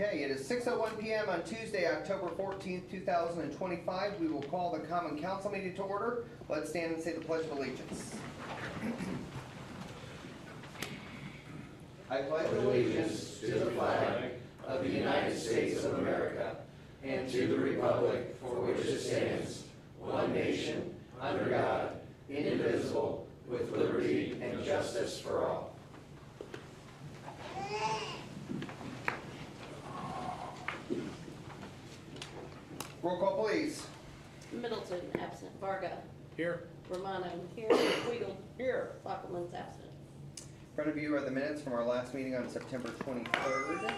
Okay, it is 6:01 p.m. on Tuesday, October 14th, 2025. We will call the Common Council meeting to order. Let's stand and say the Pledge of Allegiance. I pledge allegiance to the flag of the United States of America and to the republic for which it stands, one nation, under God, indivisible, with liberty and justice for all. Roll call, please. Middleton, absent. Varga. Here. Romano. Here. Weigel. Here. Bachman's absent. In front of you are the minutes from our last meeting on September 23rd.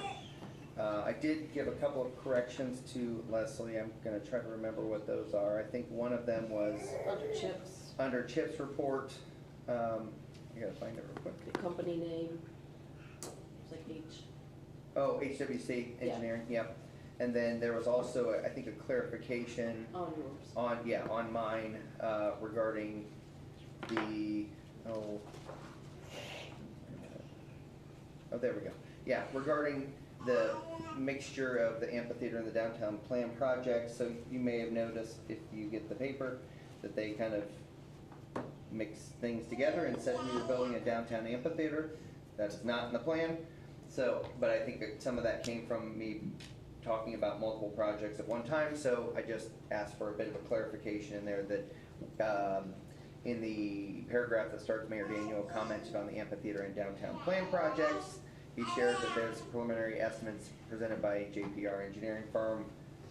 I did give a couple of corrections to Leslie. I'm going to try to remember what those are. I think one of them was Under Chips. under Chip's report. I got to find it real quick. The company name. It's like H. Oh, HWC Engineering, yep. And then there was also, I think, a clarification On yours. on mine regarding the, oh, there we go. Yeah, regarding the mixture of the amphitheater and the downtown plan project. So you may have noticed, if you get the paper, that they kind of mix things together and said we were building a downtown amphitheater. That is not in the plan. So, but I think that some of that came from me talking about multiple projects at one time, so I just asked for a bit of a clarification in there that in the paragraph that starts, Mayor Daniel commented on the amphitheater and downtown plan projects. He shared that there's preliminary estimates presented by JPR engineering firm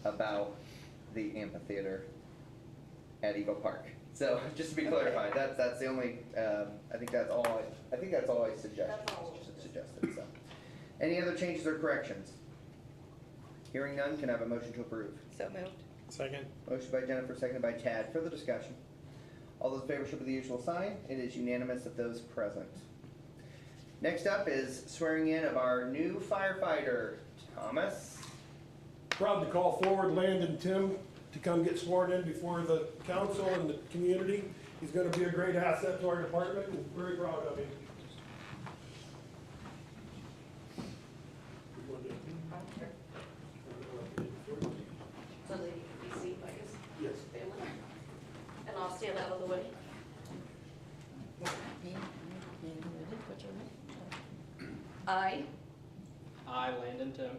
about the amphitheater at Eagle Park. So just to be clarified, that's the only, I think that's all I suggested. So, any other changes or corrections? Hearing none, can I have a motion to approve? So moved. Second. Motion by Jennifer, seconded by Chad. Further discussion? All those in favor show by the usual sign. It is unanimous of those present. Next up is swearing in of our new firefighter, Thomas. Proud to call forward Landon Tim to come get sworn in before the council and the community. He's going to be a great asset to our department, and very proud of him. So they be seen by his Yes. family. And I'll stand out of the way. I I, Landon Tim,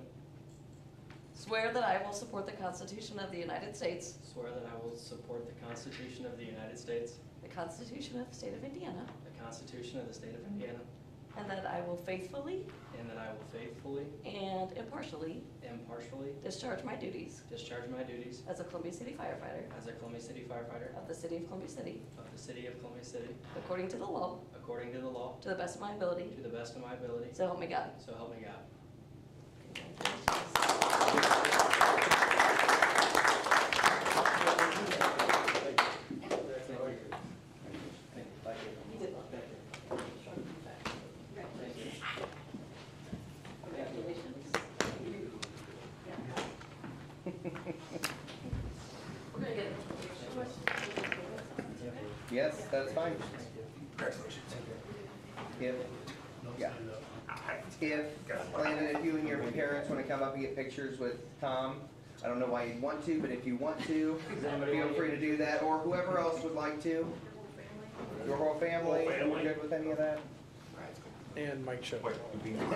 swear that I will support the Constitution of the United States, swear that I will support the Constitution of the United States, the Constitution of the State of Indiana, the Constitution of the State of Indiana, and that I will faithfully and that I will faithfully, and impartially impartially discharge my duties discharge my duties as a Columbia City firefighter as a Columbia City firefighter of the City of Columbia City, of the City of Columbia City, according to the law, according to the law, to the best of my ability, to the best of my ability, so help me God. so help me God. Congratulations. We're gonna get Yes, that's fine. If, Landon, if you and your parents want to come up and get pictures with Tom, I don't know why you'd want to, but if you want to, feel free to do that, or whoever else would like to. Your whole family, we're good with any of that? And Mike Show.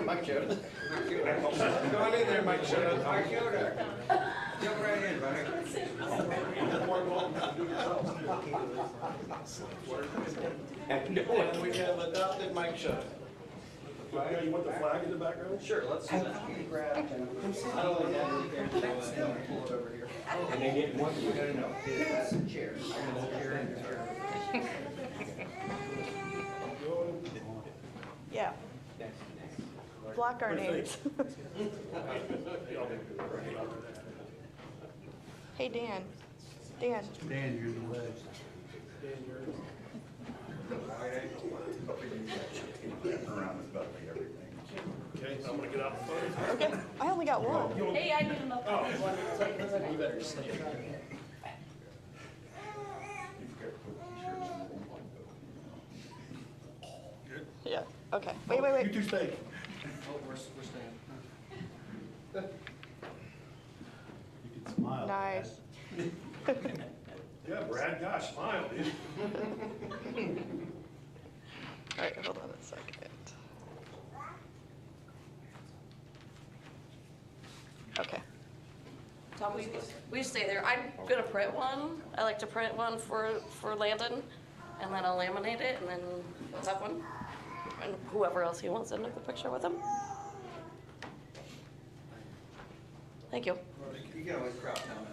Mike showed. Go on in there, Mike Shota. Mike Shota. Jump right in, buddy. And we have adopted Mike Shota. You want the flag in the background? Sure, let's do that. You grab Jennifer. I don't like that. Pull it over here. And they get one. No, that's the chair. Yeah. Block our names. Hey, Dan. Dan. Dan, you're the ledge. Around is about like everything. Okay, I'm gonna get out the photo. Okay, I only got one. Hey, I need another one. You better stay. You've got to put the shirts in one though. Good. Yeah, okay. Wait. You two stay. Oh, we're staying. Smile. Nice. Yeah, Brad, gosh, smile, dude. All right, hold on a second. Okay. Tom, will you stay there? I'm gonna print one. I like to print one for Landon, and then I'll laminate it, and then that one, and whoever else he wants in the picture with him. Thank you. You can always crop down.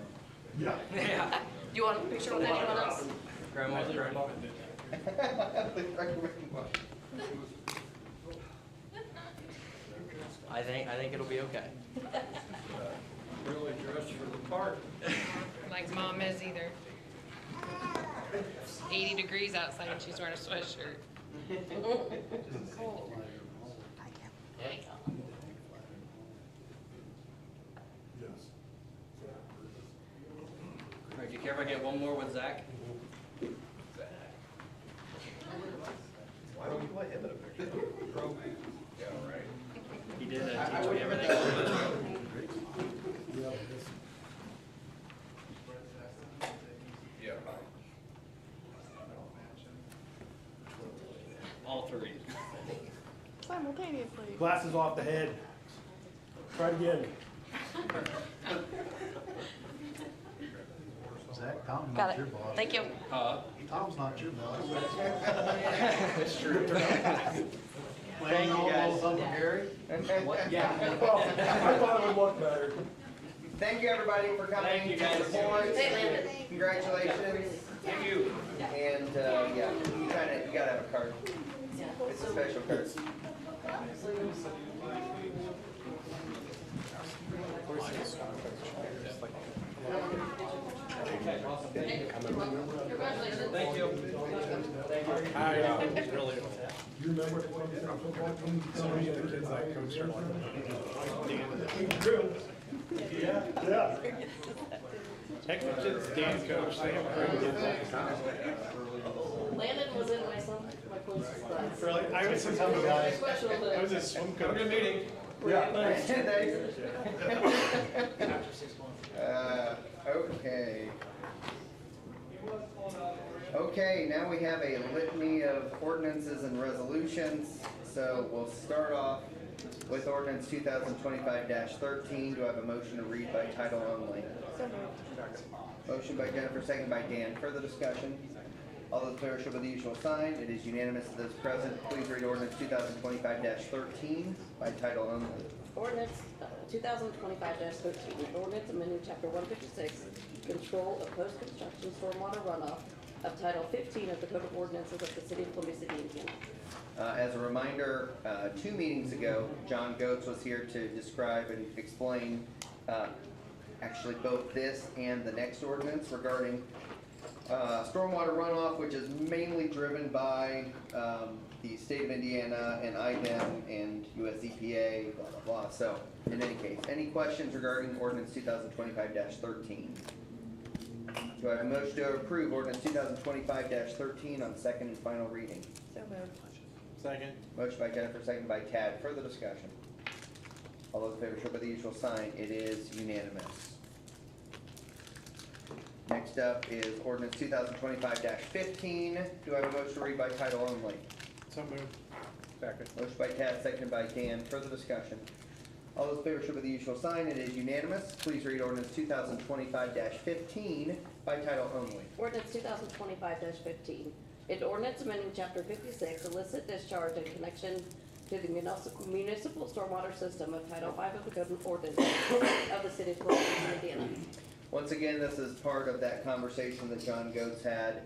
Yeah. Yeah. You want a picture with anyone else? Grandma's right. I think it'll be okay. Really dressed for the part. Like mom is either. It's 80 degrees outside and she's wearing a sweatshirt. Cold. There you go. Yes. All right, do you care if I get one more with Zach? Why don't you let him in a picture? Yeah, right. He did teach me everything. Yeah. All three. Simultaneously. Glasses off the head. Try it again. Zach, Tom's Got not it. your boss. Thank you. Tom's not your boss. It's true. Playing you, all guys. those Uncle Gary. Yeah. Well, I thought it would look better. Thank you, everybody, for coming Thank you, to guys. support. Hey, Landon. Congratulations. Thank you. And, yeah, you gotta have a card. It's a special card. Congratulations. Thank you. I really don't. You remember the football team? Some of the kids I coached are like, True. Yeah, yeah. heck, the kids Dan coached, they have great kids all the time. Landon was in my closest class. Really, I was a ton of guys. Special to- I was a swim coach. Have a good meeting. Yeah. Thanks. Okay. Okay, now we have a litany of ordinances and resolutions. So we'll start off with ordinance 2025-13. Do I have a motion to read by title only? So moved. Motion by Jennifer, second by Dan. Further discussion? All those in favor show by the usual sign. It is unanimous of those present. Please read ordinance 2025-13 by title only. Ordinance 2025-13, an ordinance amending chapter 156, control of post-construction stormwater runoff of title 15 of the Code of Ordinances of the City of Columbia City, Indiana. As a reminder, 2 meetings ago, John Goetz was here to describe and explain actually both this and the next ordinance regarding stormwater runoff, which is mainly driven by the state of Indiana and IDEM and US EPA, blah, blah, blah. So, in any case, any questions regarding ordinance 2025-13? Do I have a motion to approve ordinance 2025-13 on second and final reading? So moved. Second. Motion by Jennifer, second by Tad. Further discussion? All those in favor show by the usual sign. It is unanimous. Next up is ordinance 2025-15. Do I have a motion to read by title only? So moved. Second. Motion by Tad, seconded by Dan. Further discussion? All those in favor show by the usual sign. It is unanimous. Please read ordinance 2025-15 by title only. Ordinance 2025-15, an ordinance amending chapter 56, illicit discharge in connection to the municipal stormwater system of Title 5 of the Code of Ordinances of the City of Columbia, Indiana. Once again, this is part of that conversation that John Goetz had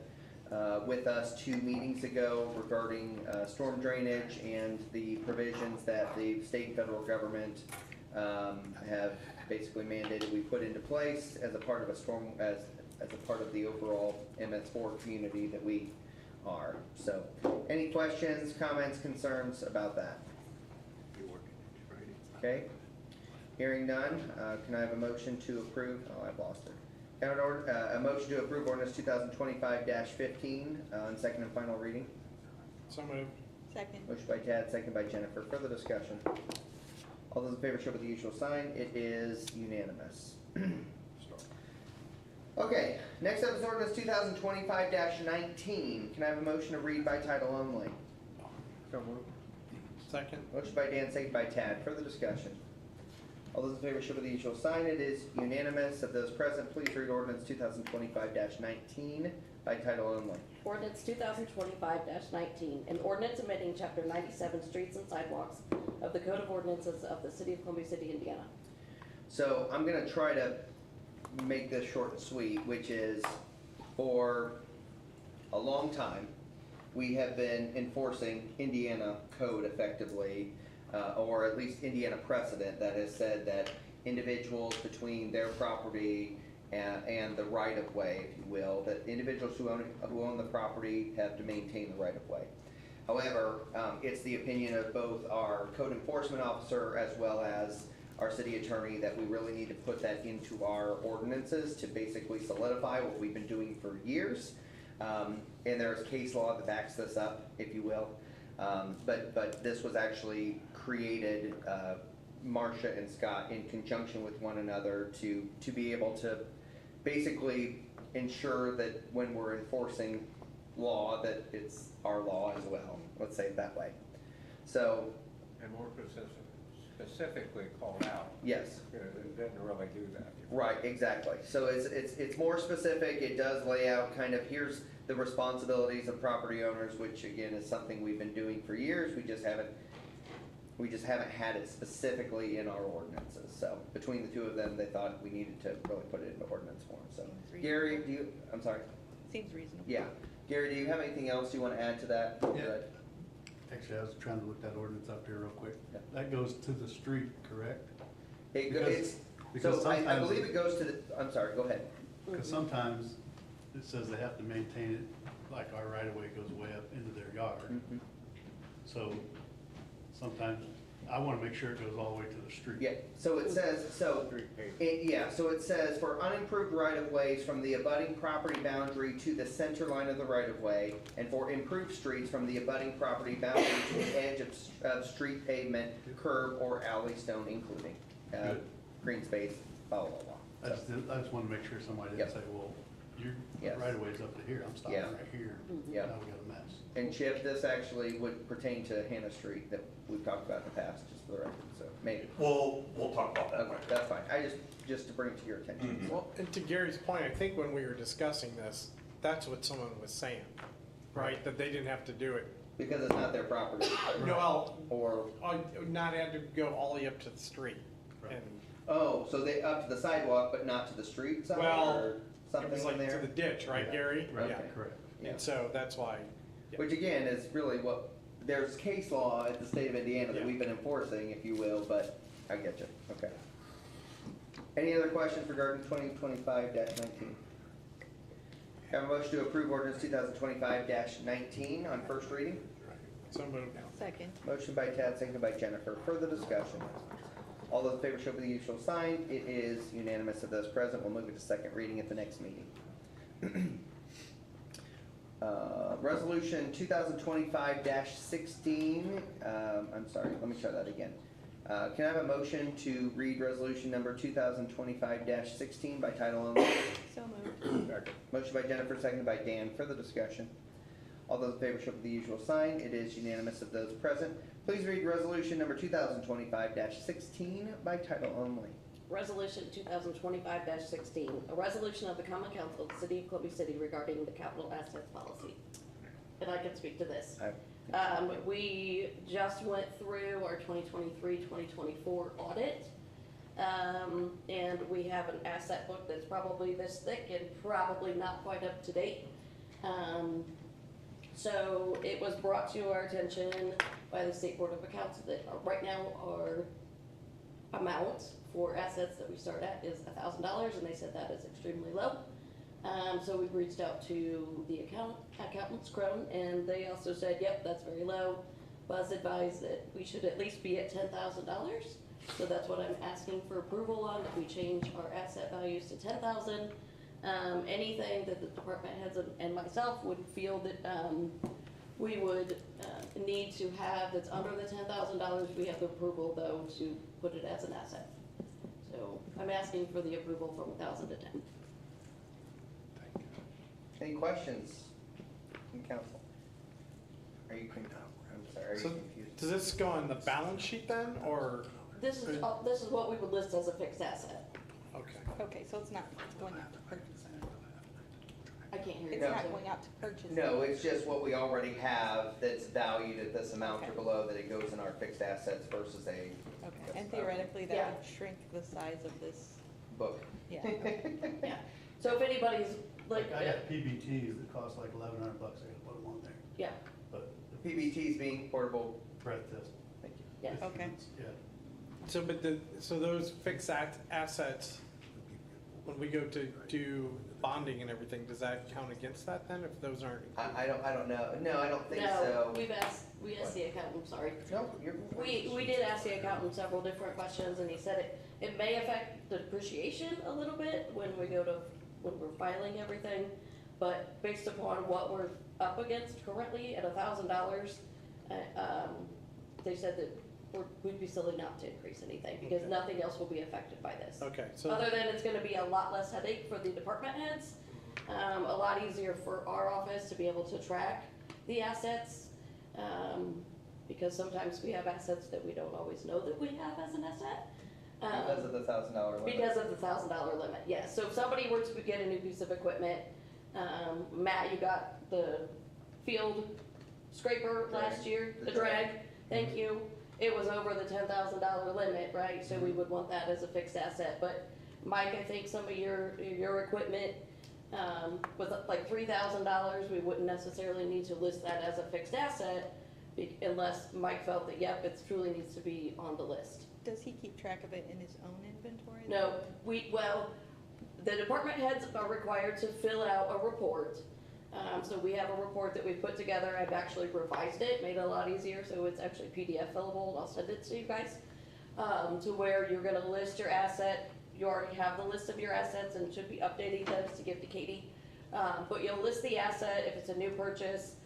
with us 2 meetings ago regarding storm drainage and the provisions that the state and federal government have basically mandated we put into place as a part of as a part of the overall MS4 community that we are. So, any questions, comments, concerns about that? Okay. Hearing none, can I have a motion to approve? Oh, I've lost it. Can I have a motion to approve ordinance 2025-15 on second and final reading? So moved. Second. Motion by Tad, second by Jennifer. Further discussion? All those in favor show by the usual sign. It is unanimous. Okay, next up is ordinance 2025-19. Can I have a motion to read by title only? So moved. Second. Motion by Dan, second by Tad. Further discussion? All those in favor show by the usual sign. It is unanimous. Of those present, please read ordinance 2025-19 by title only. Ordinance 2025-19, an ordinance amending Chapter 97 Streets and Sidewalks of the Code of Ordinances of the City of Columbia City, Indiana. So I'm gonna try to make this short and sweet, which is, for a long time, we have been enforcing Indiana code effectively, or at least Indiana precedent that has said that individuals between their property and the right of way, if you will, that individuals who own the property have to maintain the right of way. However, it's the opinion of both our code enforcement officer as well as our city attorney that we really need to put that into our ordinances to basically solidify what we've been doing for years. And there's case law that backs this up, if you will. But this was actually created, Marcia and Scott, in conjunction with one another to be able to basically ensure that when we're enforcing law, that it's our law as well. Let's say it that way. So, And more specifically called out. yes. It doesn't really do that. Right, exactly. So it's more specific. It does lay out kind of, here's the responsibilities of property owners, which again is something we've been doing for years. We just haven't had it specifically in our ordinances. So between the two of them, they thought we needed to really put it into ordinance form. So Gary, I'm sorry. Seems reasonable. Yeah. Gary, do you have anything else you want to add to that? Yeah. Actually, I was trying to look that ordinance up here real quick. Yeah. That goes to the street, correct? Because I believe it goes to the, I'm sorry, go ahead. Because sometimes it says they have to maintain it, like our right of way goes way up into their yard. Mhm. So sometimes I want to make sure it goes all the way to the street. Yeah, so it says, so it says for unimproved right-of-ways from the abutting property boundary to the center line of the right-of-way, and for improved streets from the abutting property boundary to the edge of street pavement, curb, or alley stone, including, Good. green space, blah, blah, blah. I just want to make sure somebody Yep. didn't say, well, your Yes. right of way's up to here, I'm stopping Yeah. right here. Yeah. Now we got a mess. And Chip, this actually would pertain to Hannah Street that we've talked about in the past, just for the record, so maybe. We'll talk about that. Okay, that's fine. Just to bring it to your attention. Well, and to Gary's point, I think when we were discussing this, that's what someone was saying, right? That they didn't have to do it. Because it's not their property, Well, or, not had to go all the way up to the street. Right. And oh, so they up to the sidewalk, but not to the street side, Well, or it something was in like to there? the ditch, right, Yeah. Gary? Right, Yeah. correct. Yeah. And so that's why. yeah. Which again is really what, there's case law at the state of Indiana that Yeah. we've been enforcing, if you will, but I get you, okay. Any other questions regarding 2025-19? Have a motion to approve ordinance 2025-19 on first reading? So moved now. Second. Motion by Tad, seconded by Jennifer. Further discussion? All those in favor show by the usual sign. It is unanimous of those present. We'll move it to second reading at the next meeting. Resolution 2025-16, I'm sorry, let me try that again. Can I have a motion to read resolution number 2025-16 by title only? So moved. Motion by Jennifer, seconded by Dan. Further discussion? All those in favor show by the usual sign. It is unanimous of those present. Please read resolution number 2025-16 by title only. Resolution 2025-16, a resolution of the Common Council of the City of Columbia City regarding the capital assets policy. And I can speak to this. We just went through our 2023-2024 audit. And we have an asset book that's probably this thick and probably not quite up to date. So it was brought to our attention by the State Board of Accounts that right now our amount for assets that we start at is $1,000, and they said that is extremely low. So we reached out to the accountants, Crone, and they also said, yep, that's very low. Buzz advised that we should at least be at $10,000. So that's what I'm asking for approval on, that we change our asset values to $10,000. Anything that the department heads and myself would feel that we would need to have that's under the $10,000, we have the approval though to put it as an asset. So I'm asking for the approval from 1,000 to 10. Any questions from council? Are you I'm sorry, are you So confused? does this go on the balance sheet then, or, This is what we would list as a fixed asset. okay. Okay, so it's going out to purchase. I can't hear you. It's No. not going out to purchase. No, it's just what we already have that's valued at this amount or Okay. below, that it goes in our fixed assets versus a Okay, and theoretically, Yeah. that would shrink the size of this, book. yeah, okay. Yeah, so if anybody's like, Like, I got PBTs that cost like $1,100, I gotta put them on there, yeah, but PBTs being portable, breath test. thank you. yes. Okay. Yeah. So, but so those fixed assets, when we go to do bonding and everything, does that count against that then, if those aren't? I don't know. No, I don't think No, so. we asked the accountant, sorry. No, you're. We did ask the accountant several different questions, and he said it may affect the depreciation a little bit when we're filing everything, but based upon what we're up against currently at $1,000, they said that we'd be silly not to increase anything, because Okay. nothing else will be affected by this. Okay, so, Other than it's gonna be a lot less headache for the department heads, a lot easier for our office to be able to track the assets. Because sometimes we have assets that we don't always know that we have as an asset. Because of the $1,000 limit. Because of the $1,000 limit, yes. So if somebody were to get a new piece of equipment, Matt, you got the field scraper last Drag. year, The the drag. drag, thank you. It was over the $10,000 limit, right? So we would want that as a fixed asset. But Mike, I think some of your equipment, with like $3,000, we wouldn't necessarily need to list that as a fixed asset unless Mike felt that, yep, it truly needs to be on the list. Does he keep track of it in his own inventory? No, the department heads are required to fill out a report. So we have a report that we've put together. I've actually revised it, made it a lot easier, so it's actually PDF fillable, and I'll send it to you guys. To where you're gonna list your asset, you already have the list of your assets and should be updating those to give to Katie. But you'll list the asset if it's a new purchase,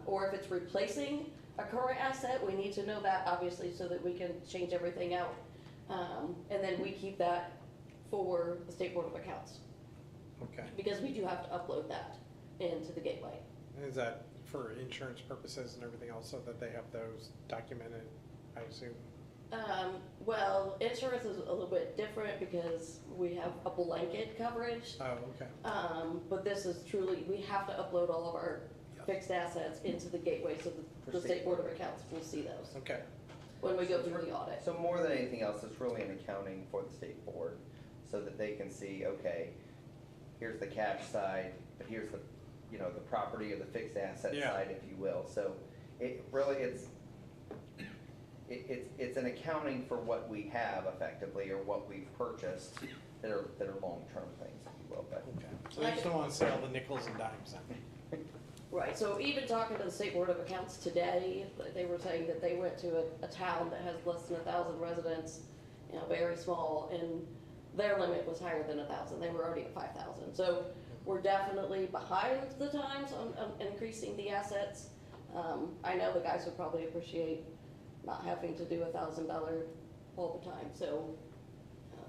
or if it's replacing a current asset, we need to know that obviously so that we can change everything out. And then we keep that for the State Board of Accounts, okay. because we do have to upload that into the gateway. Is that for insurance purposes and everything else, so that they have those documented, I assume? Well, insurance is a little bit different because we have a blanket coverage. Oh, okay. But this is truly, we have to upload all of our fixed assets into the gateway so that the State Board of Accounts will see those Okay, when we go through the audit. So more than anything else, it's really an accounting for the state board, so that they can see, okay, here's the cash side, but here's the, the property or the fixed asset Yeah. side, if you will. So it really, it's an accounting for what we have effectively, or what we've purchased that are long-term things, if you will, but. okay. So they just don't want to see all the nickels and dimes then? Right, so even talking to the State Board of Accounts today, they were saying that they went to a town that has less than 1,000 residents, very small, and their limit was higher than 1,000. They were already at 5,000. So we're definitely behind the times on increasing the assets. I know the guys would probably appreciate not having to do $1,000 all the time, so.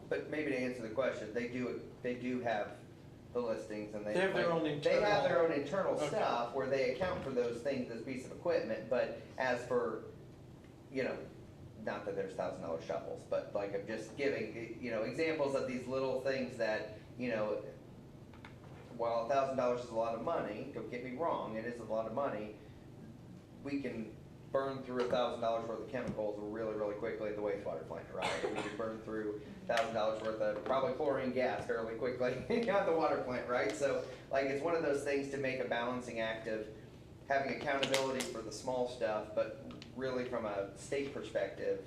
But maybe to answer the question, they do have the listings, and They have their own They have internal- their own internal Okay. stuff where they account for those things as piece of equipment, but as for, not that there's $1,000 shovels, but like I'm just giving, examples of these little things that, while $1,000 is a lot of money, don't get me wrong, it is a lot of money, we can burn through $1,000 worth of chemicals really, really quickly at the wastewater plant, right? We can burn through $1,000 worth of probably chlorine gas fairly quickly at the water plant, right? So, it's one of those things to make a balancing act of having accountability for the small stuff, but really from a state perspective,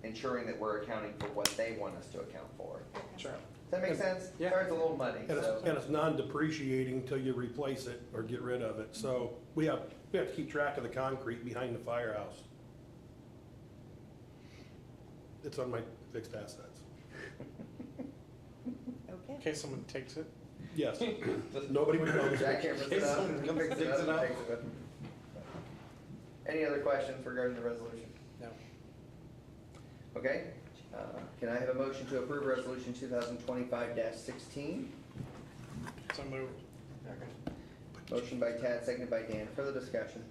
ensuring that we're accounting for what they want us to account for. Sure. Does that make sense? Yeah. Sorry, it's a little muddy, And so. it's non-depreciating until you replace it or get rid of it. So we have to keep track of the concrete behind the firehouse. It's on my fixed assets. Okay. In case someone takes it. Yes, nobody would know. Jackhammers it up. Someone comes and Fixes digs it up. takes it. Any other questions regarding the resolution? No. Okay, can I have a motion to approve resolution 2025-16? So moved. Motion by Tad, seconded by Dan. Further discussion?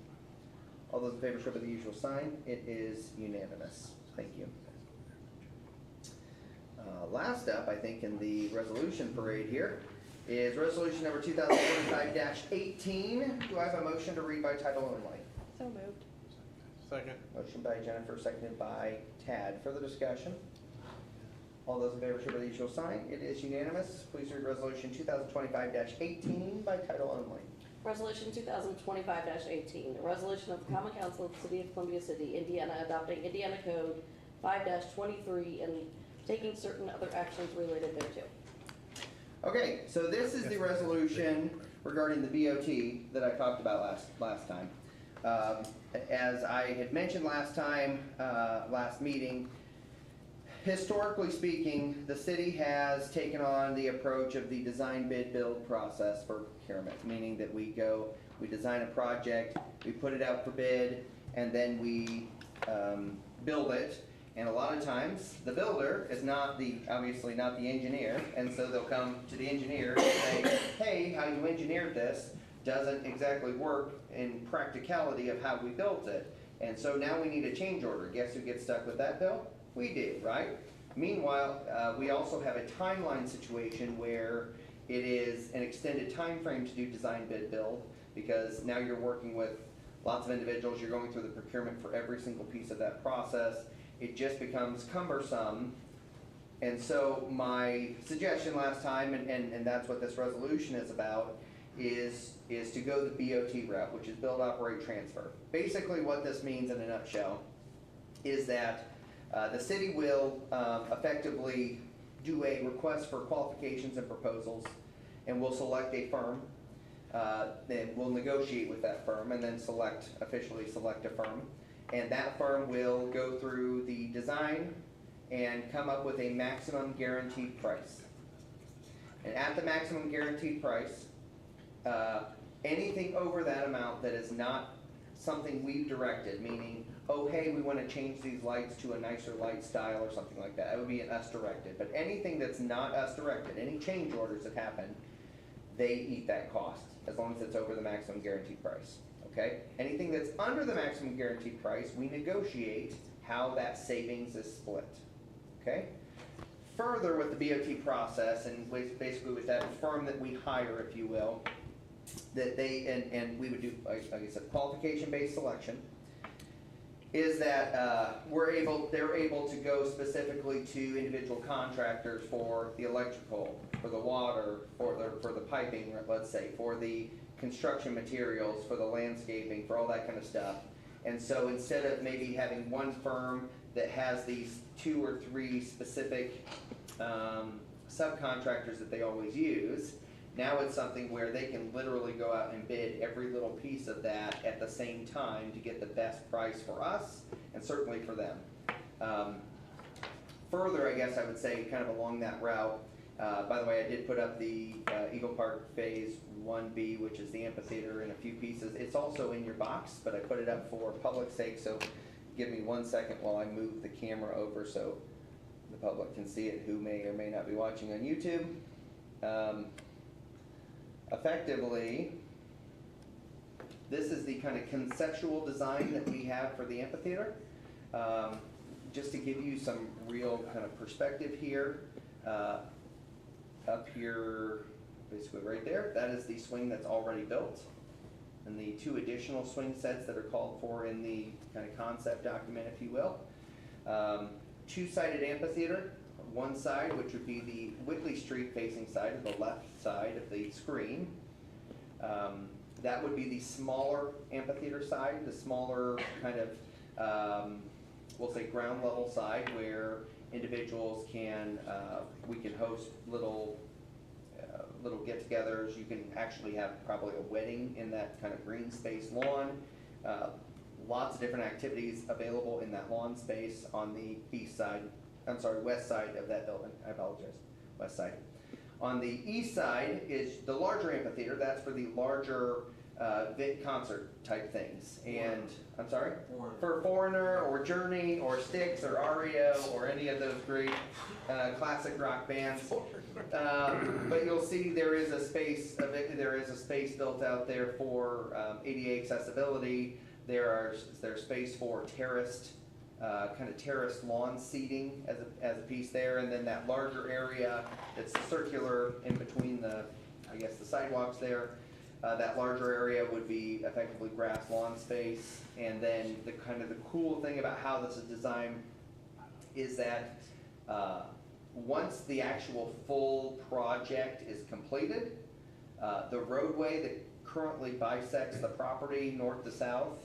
All those in favor show by the usual sign. It is unanimous. Thank you. Last up, I think, in the resolution parade here is resolution number 2025-18. Do I have a motion to read by title only? So moved. Second. Motion by Jennifer, seconded by Tad. Further discussion? All those in favor show by the usual sign. It is unanimous. Please read resolution 2025-18 by title only. Resolution 2025-18, a resolution of the Common Council of the City of Columbia City, Indiana, adopting Indiana Code 5-23 and taking certain other actions related thereto. Okay, so this is the resolution regarding the BOT that I talked about last time. As I had mentioned last time, last meeting, historically speaking, the city has taken on the approach of the design bid build process for procurement, meaning that we design a project, we put it out for bid, and then we build it. And a lot of times, the builder is obviously not the engineer, and so they'll come to the engineer and say, hey, how you engineered this doesn't exactly work in practicality of how we built it. And so now we need a change order. Guess who gets stuck with that bill? We did, right? Meanwhile, we also have a timeline situation where it is an extended time frame to do design bid build, because now you're working with lots of individuals, you're going through the procurement for every single piece of that process. It just becomes cumbersome. And so my suggestion last time, and that's what this resolution is about, is to go the BOT route, which is build, operate, transfer. Basically what this means in a nutshell is that the city will effectively do a request for qualifications and proposals, and we'll select a firm. Then we'll negotiate with that firm and then officially select a firm. And that firm will go through the design and come up with a maximum guaranteed price. And at the maximum guaranteed price, anything over that amount that is not something we've directed, meaning, oh, hey, we want to change these lights to a nicer light style or something like that, it would be an us directed. But anything that's not us directed, any change orders that happen, they eat that cost, as long as it's over the maximum guaranteed price. Okay? Anything that's under the maximum guaranteed price, we negotiate how that savings is split. Okay? Further with the BOT process, and basically with that firm that we hire, if you will, that they, and we would do, like I said, qualification-based selection, is that they're able to go specifically to individual contractors for the electrical, for the water, for the piping, let's say, for the construction materials, for the landscaping, for all that kind of stuff. And so instead of maybe having one firm that has these 2 or 3 specific subcontractors that they always use, now it's something where they can literally go out and bid every little piece of that at the same time to get the best price for us and certainly for them. Further, I guess I would say, kind of along that route, by the way, I did put up the Eagle Park Phase 1B, which is the amphitheater, in a few pieces. It's also in your box, but I put it up for public sake, so give me 1 second while I move the camera over so the public can see it, who may or may not be watching on YouTube. Effectively, this is the kind of conceptual design that we have for the amphitheater. Just to give you some real kind of perspective here, up here, basically right there, that is the swing that's already built. And the 2 additional swing sets that are called for in the kind of concept document, if you will. 2-sided amphitheater. One side, which would be the Whitley Street facing side, of the left side of the screen. That would be the smaller amphitheater side, the smaller kind of, we'll say ground level side, where individuals can, we can host little get-togethers. You can actually have probably a wedding in that kind of green space lawn. Lots of different activities available in that lawn space on the west side of that building. I apologize, west side. On the east side is the larger amphitheater. That's for the larger concert type things. And, I'm sorry? For Foreigner, or Journey, or Styx, or REO, or any of those great classic rock bands. But you'll see there is a space built out there for ADA accessibility. There's space for terraced, kind of terraced lawn seating as a piece there, and then that larger area that's circular in between the sidewalks there. That larger area would be effectively grass lawn space. And then the cool thing about how this is designed is that once the actual full project is completed, the roadway that currently bisects the property north to south,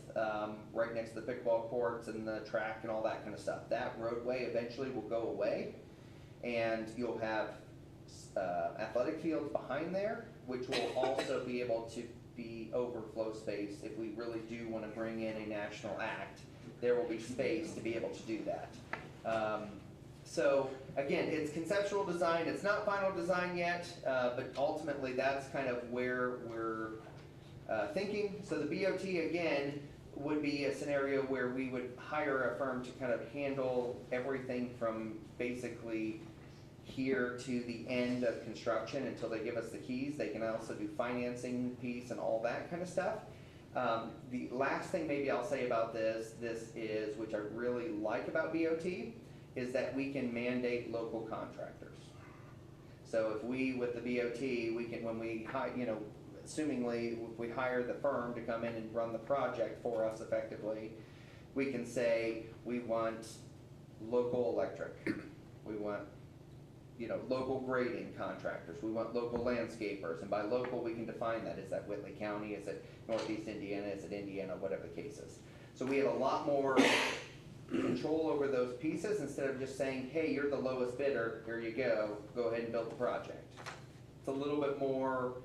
right next to the pickleball courts and the track and all that kind of stuff, that roadway eventually will go away, and you'll have athletic fields behind there, which will also be able to be overflow space. If we really do want to bring in a national act, there will be space to be able to do that. So again, it's conceptual design, it's not final design yet, but ultimately that's kind of where we're thinking. So the BOT, again, would be a scenario where we would hire a firm to kind of handle everything from basically here to the end of construction until they give us the keys. They can also do financing piece and all that kind of stuff. The last thing maybe I'll say about this is, which I really like about BOT, is that we can mandate local contractors. So if we, with the BOT, we can, when we, assumingly, if we hire the firm to come in and run the project for us effectively, we can say, we want local electric, we want, local grading contractors, we want local landscapers, and by local, we can define that. Is that Whitley County, is it Northeast Indiana, is it Indiana, whatever the case is. So we have a lot more control over those pieces instead of just saying, hey, you're the lowest bidder, here you go ahead and build the project. It's a little bit more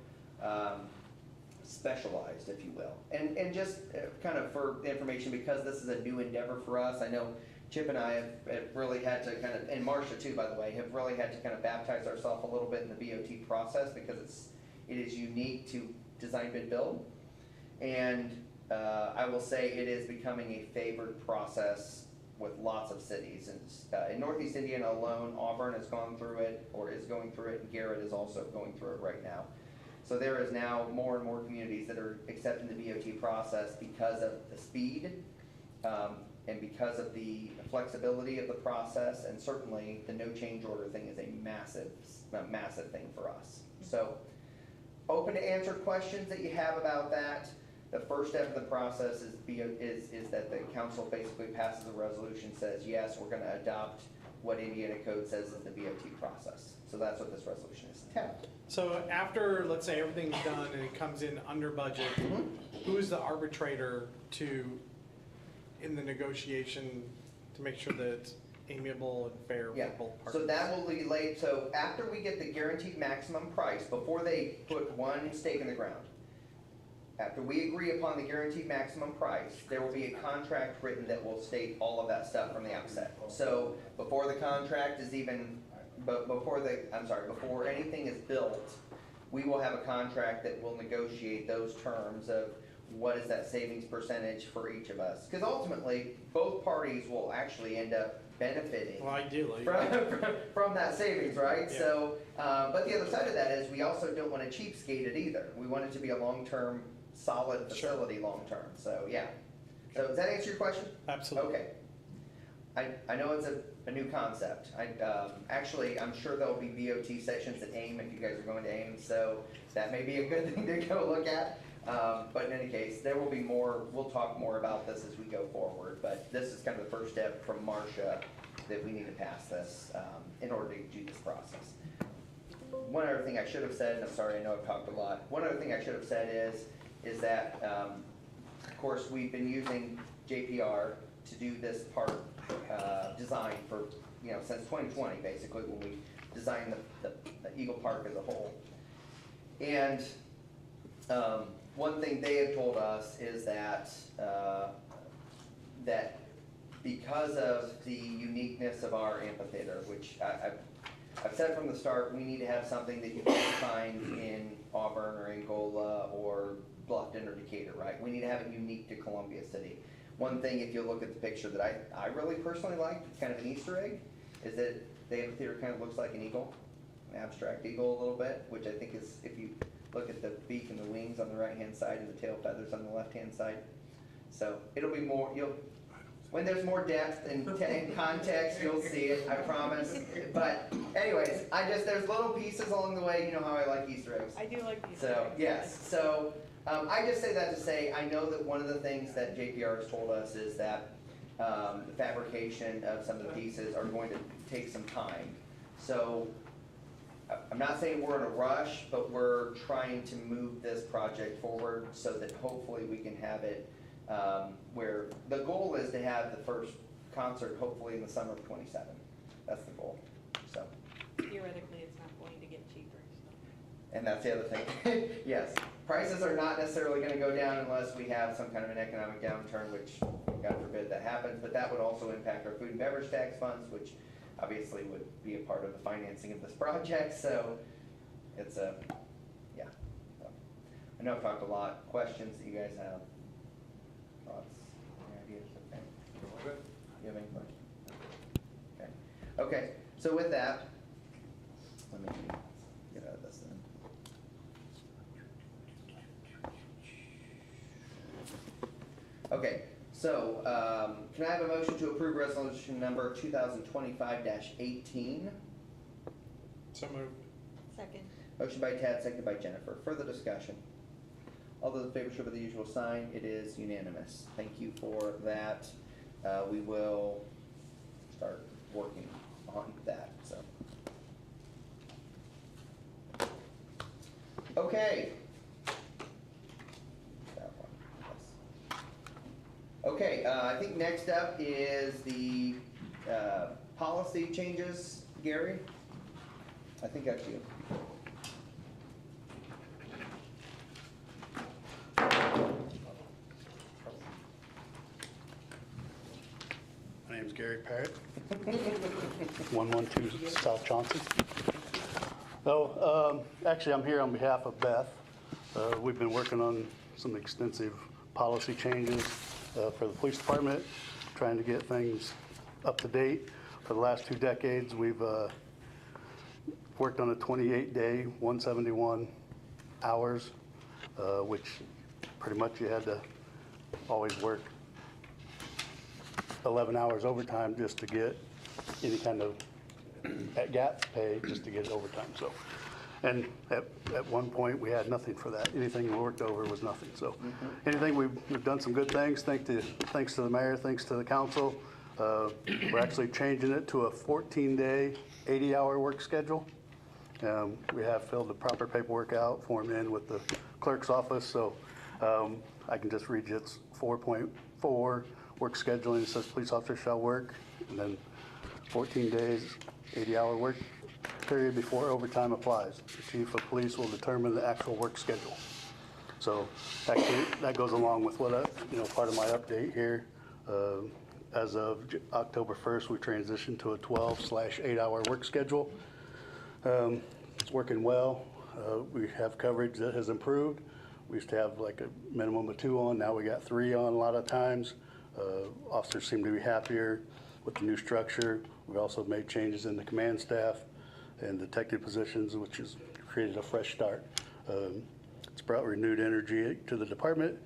specialized, if you will. And just kind of for information, because this is a new endeavor for us, I know Chip and I have really had to kind of, and Marcia too, by the way, have really had to kind of baptize ourselves a little bit in the BOT process, because it is unique to design, bid, build. And I will say it is becoming a favored process with lots of cities. And in Northeast Indiana alone, Auburn has gone through it, or is going through it, and Garrett is also going through it right now. So there is now more and more communities that are accepting the BOT process because of the speed, and because of the flexibility of the process, and certainly the no change order thing is a massive thing for us. So open to answer questions that you have about that. The first step of the process is that the council basically passes a resolution, says, yes, we're gonna adopt what Indiana code says is the BOT process. So that's what this resolution is. So after, let's say everything's done and it comes in under budget, who's the arbitrator in the negotiation to make sure that it's amiable and fair for both parties? So that will be laid, so after we get the guaranteed maximum price, before they put one stake in the ground, after we agree upon the guaranteed maximum price, there will be a contract written that will state all of that stuff from the outset. So before the contract is even, before anything is built, we will have a contract that will negotiate those terms of what is that savings percentage for each of us. Because ultimately, both parties will actually end up benefiting. Well, ideally. From that savings, right? Yeah. So, but the other side of that is we also don't want to cheapskate it either. We want it to be a long-term, solid facility long-term. So, yeah. So does that answer your question? Absolutely. Okay. I know it's a new concept. Actually, I'm sure there'll be BOT sessions at AIM if you guys are going to AIM, so that may be a good thing to go look at. But in any case, there will be more, we'll talk more about this as we go forward, but this is kind of the first step from Marcia that we need to pass this in order to do this process. One other thing I should have said, and I'm sorry, I know I've talked a lot. One other thing I should have said is that, of course, we've been using JPR to do this park design for, since 2020, basically, when we designed the Eagle Park as a whole. And one thing they have told us is that that because of the uniqueness of our amphitheater, which I've said from the start, we need to have something that you can't find in Auburn or Angola or Bluffton or Decatur, right? We need to have it unique to Columbia City. One thing, if you look at the picture that I really personally liked, it's kind of an Easter egg, is that the amphitheater kind of looks like an eagle, an abstract eagle a little bit, which I think is, if you look at the beak and the wings on the right-hand side and the tail feathers on the left-hand side. So it'll be more, when there's more depth and context, you'll see it, I promise. But anyways, there's little pieces along the way, you know how I like Easter eggs. I do like these. So, yes, so, I just say that to say, I know that one of the things that JPR has told us is that, the fabrication of some of the pieces are going to take some time. So, I'm not saying we're in a rush, but we're trying to move this project forward so that hopefully we can have it, where the goal is to have the first concert hopefully in the summer of '27. That's the goal, so. Theoretically, it's not going to get cheaper, so. And that's the other thing. Yes, prices are not necessarily gonna go down unless we have some kind of an economic downturn, which God forbid that happens, but that would also impact our food and beverage tax funds, which obviously would be a part of the financing of this project, so it's a, yeah. So, I know I've talked a lot. Questions that you guys have? Thoughts, any ideas, okay? You have any questions? Okay. Okay, so with that, let me get out of this then. Okay, so, can I have a motion to approve resolution number 2025-18? So moved. Second. Motion by Tad, seconded by Jennifer. Further discussion? All those in favor show by the usual sign. It is unanimous. Thank you for that. We will start working on that, so. Okay. That one, yes. Okay, I think next up is the policy changes. Gary? I think that's you. My name's Gary Parrott, 112 South Johnson. So, actually, I'm here on behalf of Beth. We've been working on some extensive policy changes for the police department, trying to get things up to date. For the last 2 decades, we've worked on a 28-day, 171 hours, which pretty much you had to always work 11 hours overtime just to get any kind of at gap pay, just to get overtime. So, and at one point we had nothing for that. Anything we worked over was nothing. So, anything we've done some good things. Thanks to the mayor, thanks to the council. We're actually changing it to a 14-day, 80-hour work schedule. We have filled the proper paperwork out, formed in with the clerk's office. So, I can just read you. It's 4.4. Work scheduling, it says police officers shall work, and then 14 days, 80-hour work period before overtime applies. The chief of police will determine the actual work schedule. So that goes along with what part of my update here. As of October 1st, we transitioned to a 12/8-hour work schedule. It's working well. We have coverage that has improved. We used to have like a minimum of 2 on, now we got 3 on a lot of times. Officers seem to be happier with the new structure. We've also made changes in the command staff and detective positions, which has created a fresh start. It's brought renewed energy to the department,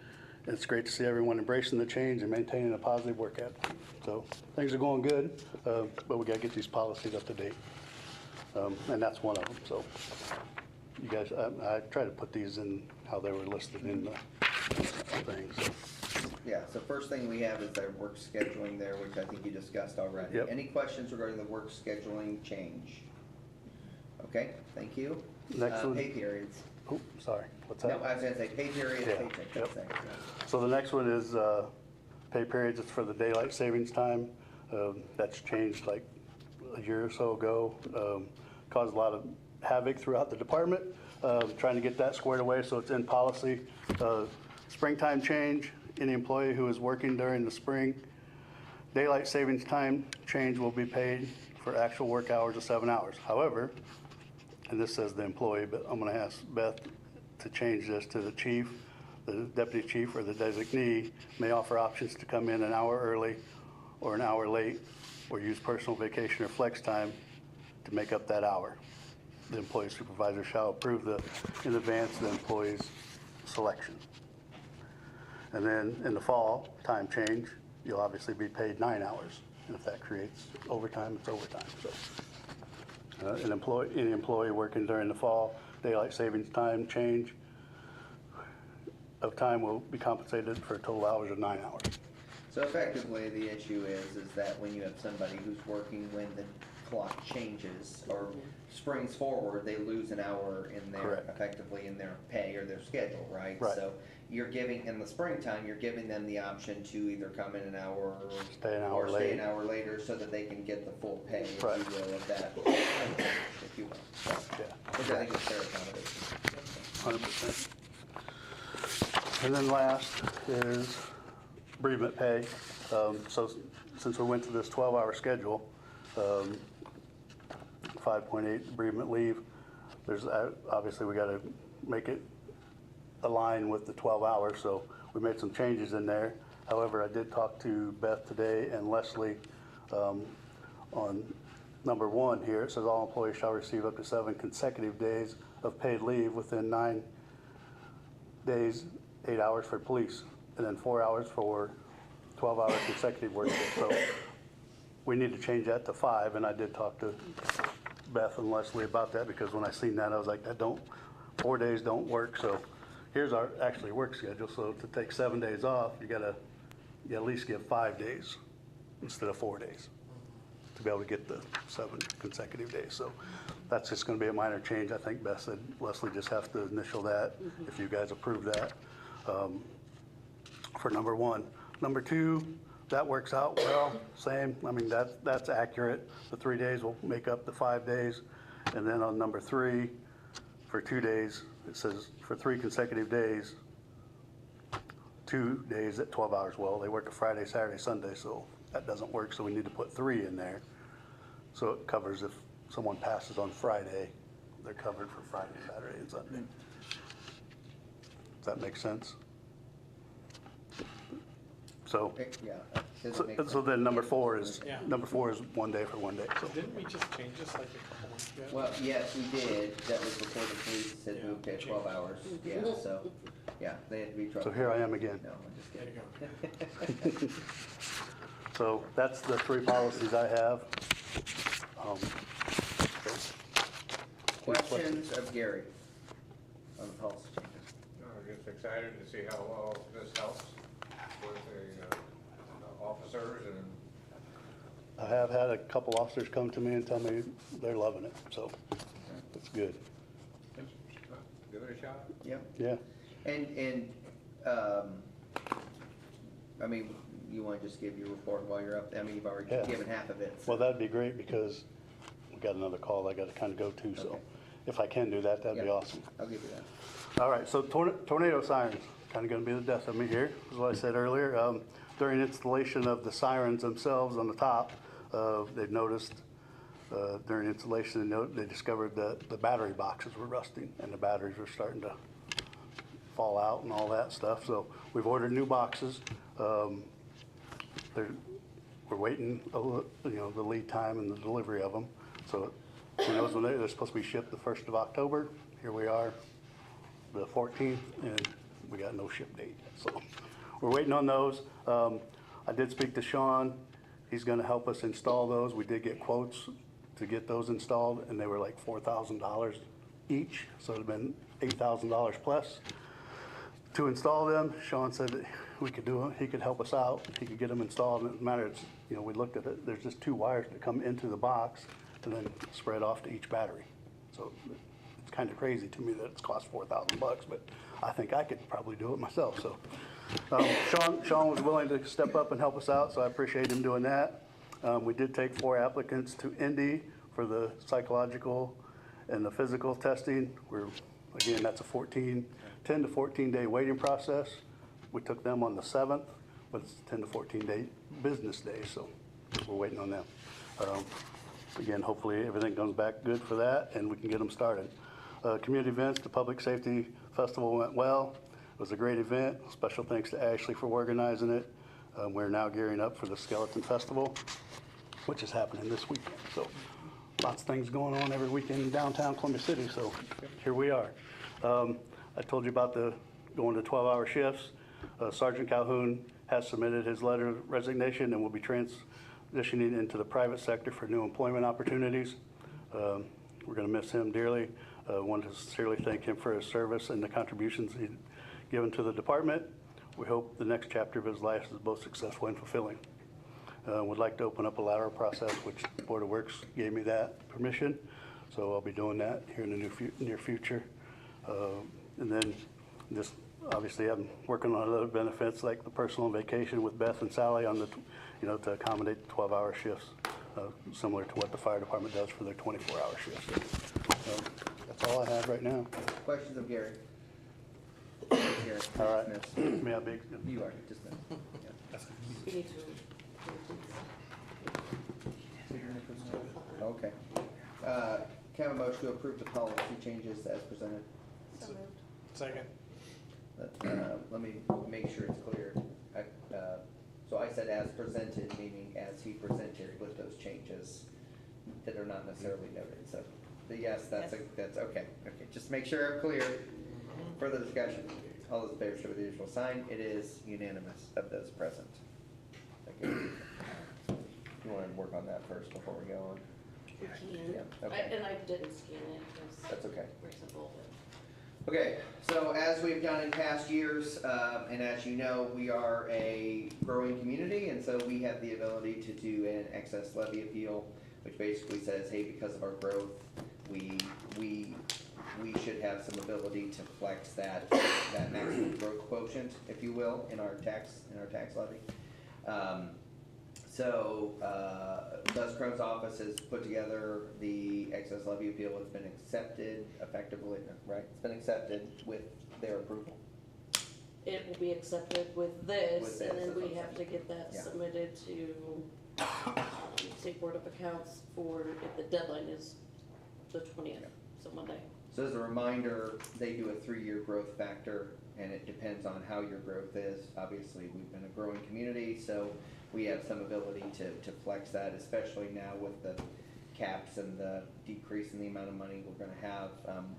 and it's great to see everyone embracing the change and maintaining a positive work ethic. So things are going good, but we got to get these policies up to date, and that's one of them. So you guys, I try to put these in how they were listed in the things. So. Yeah, so first thing we have is our work scheduling there, which I think you discussed already. Yep. Any questions regarding the work scheduling change? Okay, thank you. Next one. Pay periods. Oh, sorry, what's No, that? I was gonna say pay period, Yeah, paycheck, yep. that's next. So the next one is pay periods. It's for the daylight savings time. That's changed like a year or so ago. Caused a lot of havoc throughout the department. Trying to get that squared away so it's in policy. Springtime change. Any employee who is working during the spring daylight savings time change will be paid for actual work hours of 7 hours. However, and this says the employee, but I'm going to ask Beth to change this to the chief. the deputy chief or the designee may offer options to come in an hour early or an hour late, or use personal vacation or flex time to make up that hour. The employee supervisor shall approve in advance the employee's selection. And then in the fall, time change, you'll obviously be paid 9 hours. And if that creates overtime, it's overtime. So any employee working during the fall, daylight savings time change of time will be compensated for total hours of 9 hours. So effectively, the issue is that when you have somebody who's working when the clock changes or springs forward, they lose an hour in their, Correct. effectively in their pay or their schedule, right? Right. So you're giving, in the springtime, you're giving them the option to either come in an hour or Stay an hour or stay an late. hour later so that they can get the full pay, if Right. you will, of that, if you will. So, Yeah. which I think is fair accommodation. 100%. And then last is bereavement pay. So since we went to this 12-hour schedule, 5.8 bereavement leave, there's, obviously we gotta make it align with the 12 hours, so we made some changes in there. However, I did talk to Beth today and Leslie on number 1 here. It says all employees shall receive up to 7 consecutive days of paid leave within 9 days, 8 hours for police, and then 4 hours for 12-hour consecutive work days. So we need to change that to 5, and I did talk to Beth and Leslie about that, because when I seen that, I was like, 4 days don't work. So here's our actually work schedule. So to take 7 days off, you at least give 5 days instead of 4 days to be able to get the 7 consecutive days. So that's just gonna be a minor change. I think Beth said Leslie just has to initial that, if you guys approve that, for number 1. Number 2, that works out well, same. I mean, that's accurate. The 3 days will make up the 5 days. And then on number 3, for 2 days, it says for 3 consecutive days, 2 days at 12 hours. Well, they work a Friday, Saturday, Sunday, so that doesn't work, so we need to put 3 in there. So it covers if someone passes on Friday, they're covered for Friday, Saturday, and Sunday. Does that make sense? So, Yeah. Does it make sense? so then number 4 is, Yeah. number 4 is 1 day for 1 day, so. Didn't we just change this like a couple months ago? Well, yes, we did. That was before the police said Yeah. moved at 12 hours. Yeah, so, yeah, they had to be 12. So here I am again. No, I'm just There kidding. you go. So that's the 3 policies I have. Questions of Gary on the policy changes? No, I'm just excited to see how well this helps with the officers and I have had a couple officers come to me and tell me they're loving it, so it's good. give it a shot. Yep. Yeah. And, I mean, you want to just give your report while you're up? I mean, you've already Yeah. given half of it. so- Well, that'd be great, because we got another call I gotta kinda go to, so Okay. if I can do that, that'd be Yeah. awesome. I'll give you that. All right, so tornado sirens, kind of going to be the death of me here, is what I said earlier. During installation of the sirens themselves on the top, they've noticed during installation, they discovered that the battery boxes were rusting and the batteries were starting to fall out and all that stuff. So we've ordered new boxes. We're waiting, the lead time and the delivery of them. So who knows when they're supposed to be shipped the 1st of October. Here we are, the 14th, and we got no ship date. So we're waiting on those. I did speak to Sean. He's gonna help us install those. We did get quotes to get those installed, and they were like $4,000 each, so it'd been $8,000 plus to install them. Sean said that we could do it, he could help us out, he could get them installed. It doesn't matter, it's, we looked at it, there's just 2 wires that come into the box and then spread off to each battery. So it's kind of crazy to me that it's cost $4,000, but I think I could probably do it myself, so. Sean was willing to step up and help us out, so I appreciate him doing that. We did take 4 applicants to Indy for the psychological and the physical testing. Again, that's a 10 to 14 day waiting process. We took them on the 7th, but it's 10 to 14 day business days, so we're waiting on them. Again, hopefully everything comes back good for that and we can get them started. Community events, the Public Safety Festival went well. was a great event. Special thanks to Ashley for organizing it. We're now gearing up for the Skeleton Festival, which is happening this weekend. So lots of things going on every weekend in downtown Columbia City, so here we are. I told you about the going to 12-hour shifts. Sergeant Calhoun has submitted his letter of resignation and will be transitioning into the private sector for new employment opportunities. We're going to miss him dearly. Want to sincerely thank him for his service and the contributions he's given to the department. We hope the next chapter of his life is both successful and fulfilling. Would like to open up a lateral process, which the Board of Works gave me that permission. So I'll be doing that here in the near future. And then just obviously I'm working on other benefits like the personal vacation with Beth and Sally on the, to accommodate 12-hour shifts, similar to what the fire department does for their 24-hour shifts. That's all I have right now. Questions of Gary? Gary, All right. dismissed. May I be? You are dismissed. Yeah. You need to. Okay. Can I have a motion to approve the policy changes as presented? So moved. Second. Let me make sure it's clear. So I said as presented, meaning as he presented with those changes that are not necessarily noted. So, yes, that's okay. Okay, just make sure I'm clear. Further discussion. All those in favor show with the usual sign. It is unanimous of those present. Okay. You want to work on that first before we go on? We can. Yeah, okay. And I didn't scan it, because. That's okay. Very simple, but. Okay, so as we've done in past years, and as you know, we are a growing community, and so we have the ability to do an excess levy appeal, which basically says, hey, because of our growth, we should have some ability to flex that maximum growth quotient, if you will, in our tax levy. So, Gus Crone's office has put together the excess levy appeal. It's been accepted effectively, right? It's been accepted with their approval. It will be accepted with this, With and this, then we okay. have to get that Yeah. submitted to State Board of Accounts for, if the deadline is the 20th, so Monday. So as a reminder, they do a 3-year growth factor, and it depends on how your growth is. Obviously, we've been a growing community, so we have some ability to flex that, especially now with the caps and the decrease in the amount of money we're gonna have.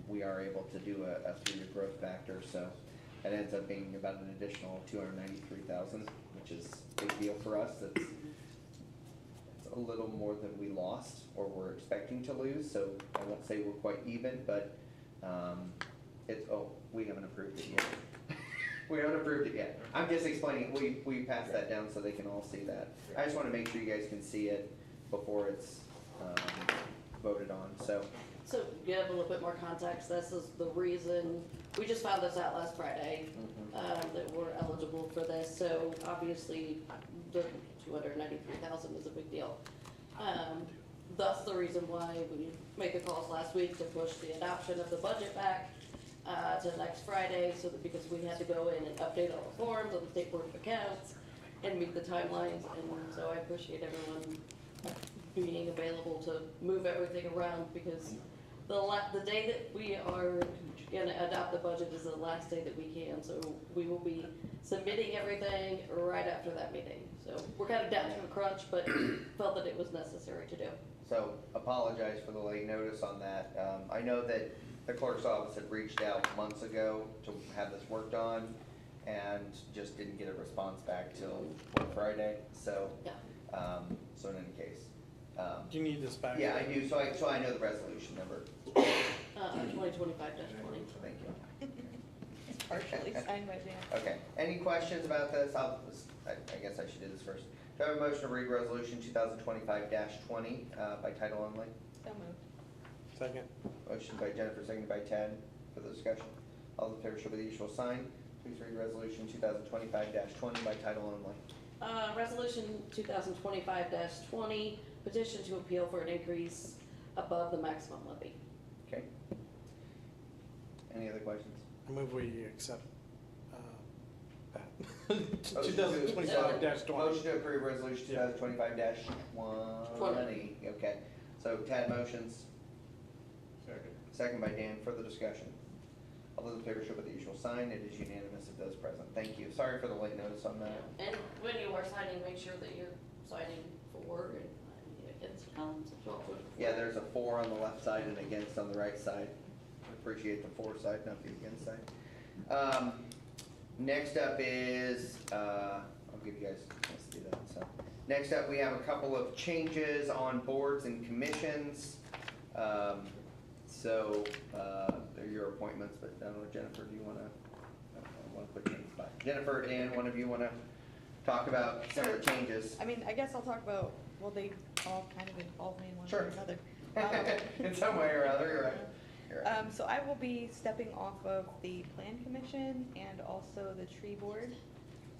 We are able to do a 3-year growth factor, so it ends up being about an additional $293,000, which is a big deal for us. It's a little more than we lost or we're expecting to lose, so I won't say we're quite even, but we haven't approved it yet. We haven't approved it yet. I'm just explaining, we passed that down so they can all see that. I just wanna make sure you guys can see it before it's voted on, so. So to give a little bit more context, this is the reason, we just found this out last Friday, that we're eligible for this, so obviously the 293,000 is a big deal. Thus the reason why we made the calls last week to push the adoption of the budget back to next Friday, so that, because we had to go in and update all the forms on the State Board of Accounts and meet the timelines, and so I appreciate everyone being available to move everything around, because the day that we are gonna adopt the budget is the last day that we can, so we will be submitting everything right after that meeting. So we're kind of down to a crunch, but felt that it was necessary to do. So apologize for the late notice on that. I know that the clerk's office had reached out months ago to have this worked on and just didn't get a response back till Friday, so. Yeah. So in any case. Do you need this back? Yeah, I do, so I know the resolution number. 2025-20. Thank you. It's partially signed by Dan. Okay, any questions about this? I guess I should do this first. Do I have a motion to read resolution 2025-20 by title only? So moved. Second. Motion by Jennifer, seconded by Ted. For the discussion. All those in favor show by the usual sign. Please read resolution 2025-20 by title only. Resolution 2025-20, petition to appeal for an increase above the maximum levy. Okay. Any other questions? I move we accept that. Motion to- 2025-20. Motion to approve resolution 2025-20. Okay, so Tad motions, Second. second by Dan. Further discussion. All those in favor show by the usual sign. It is unanimous of those present. Thank you. Sorry for the late notice on that. And when you are signing, make sure that you're signing for and against columns as well. Yeah, there's a 4 on the left side and against on the right side. Appreciate the 4 side, not the against side. Next up is, I'll give you guys a chance to do that, so. Next up, we have a couple of changes on boards and commissions. They're your appointments, but I don't know, Jennifer, do you wanna, I wanna put names by. Jennifer, Dan, one of you wanna talk about some of the changes? I mean, I guess I'll talk about, well, they all kind of involve me in one way Sure. or another. In some way or other, you're right. You're right. So I will be stepping off of the plan commission and also the tree board.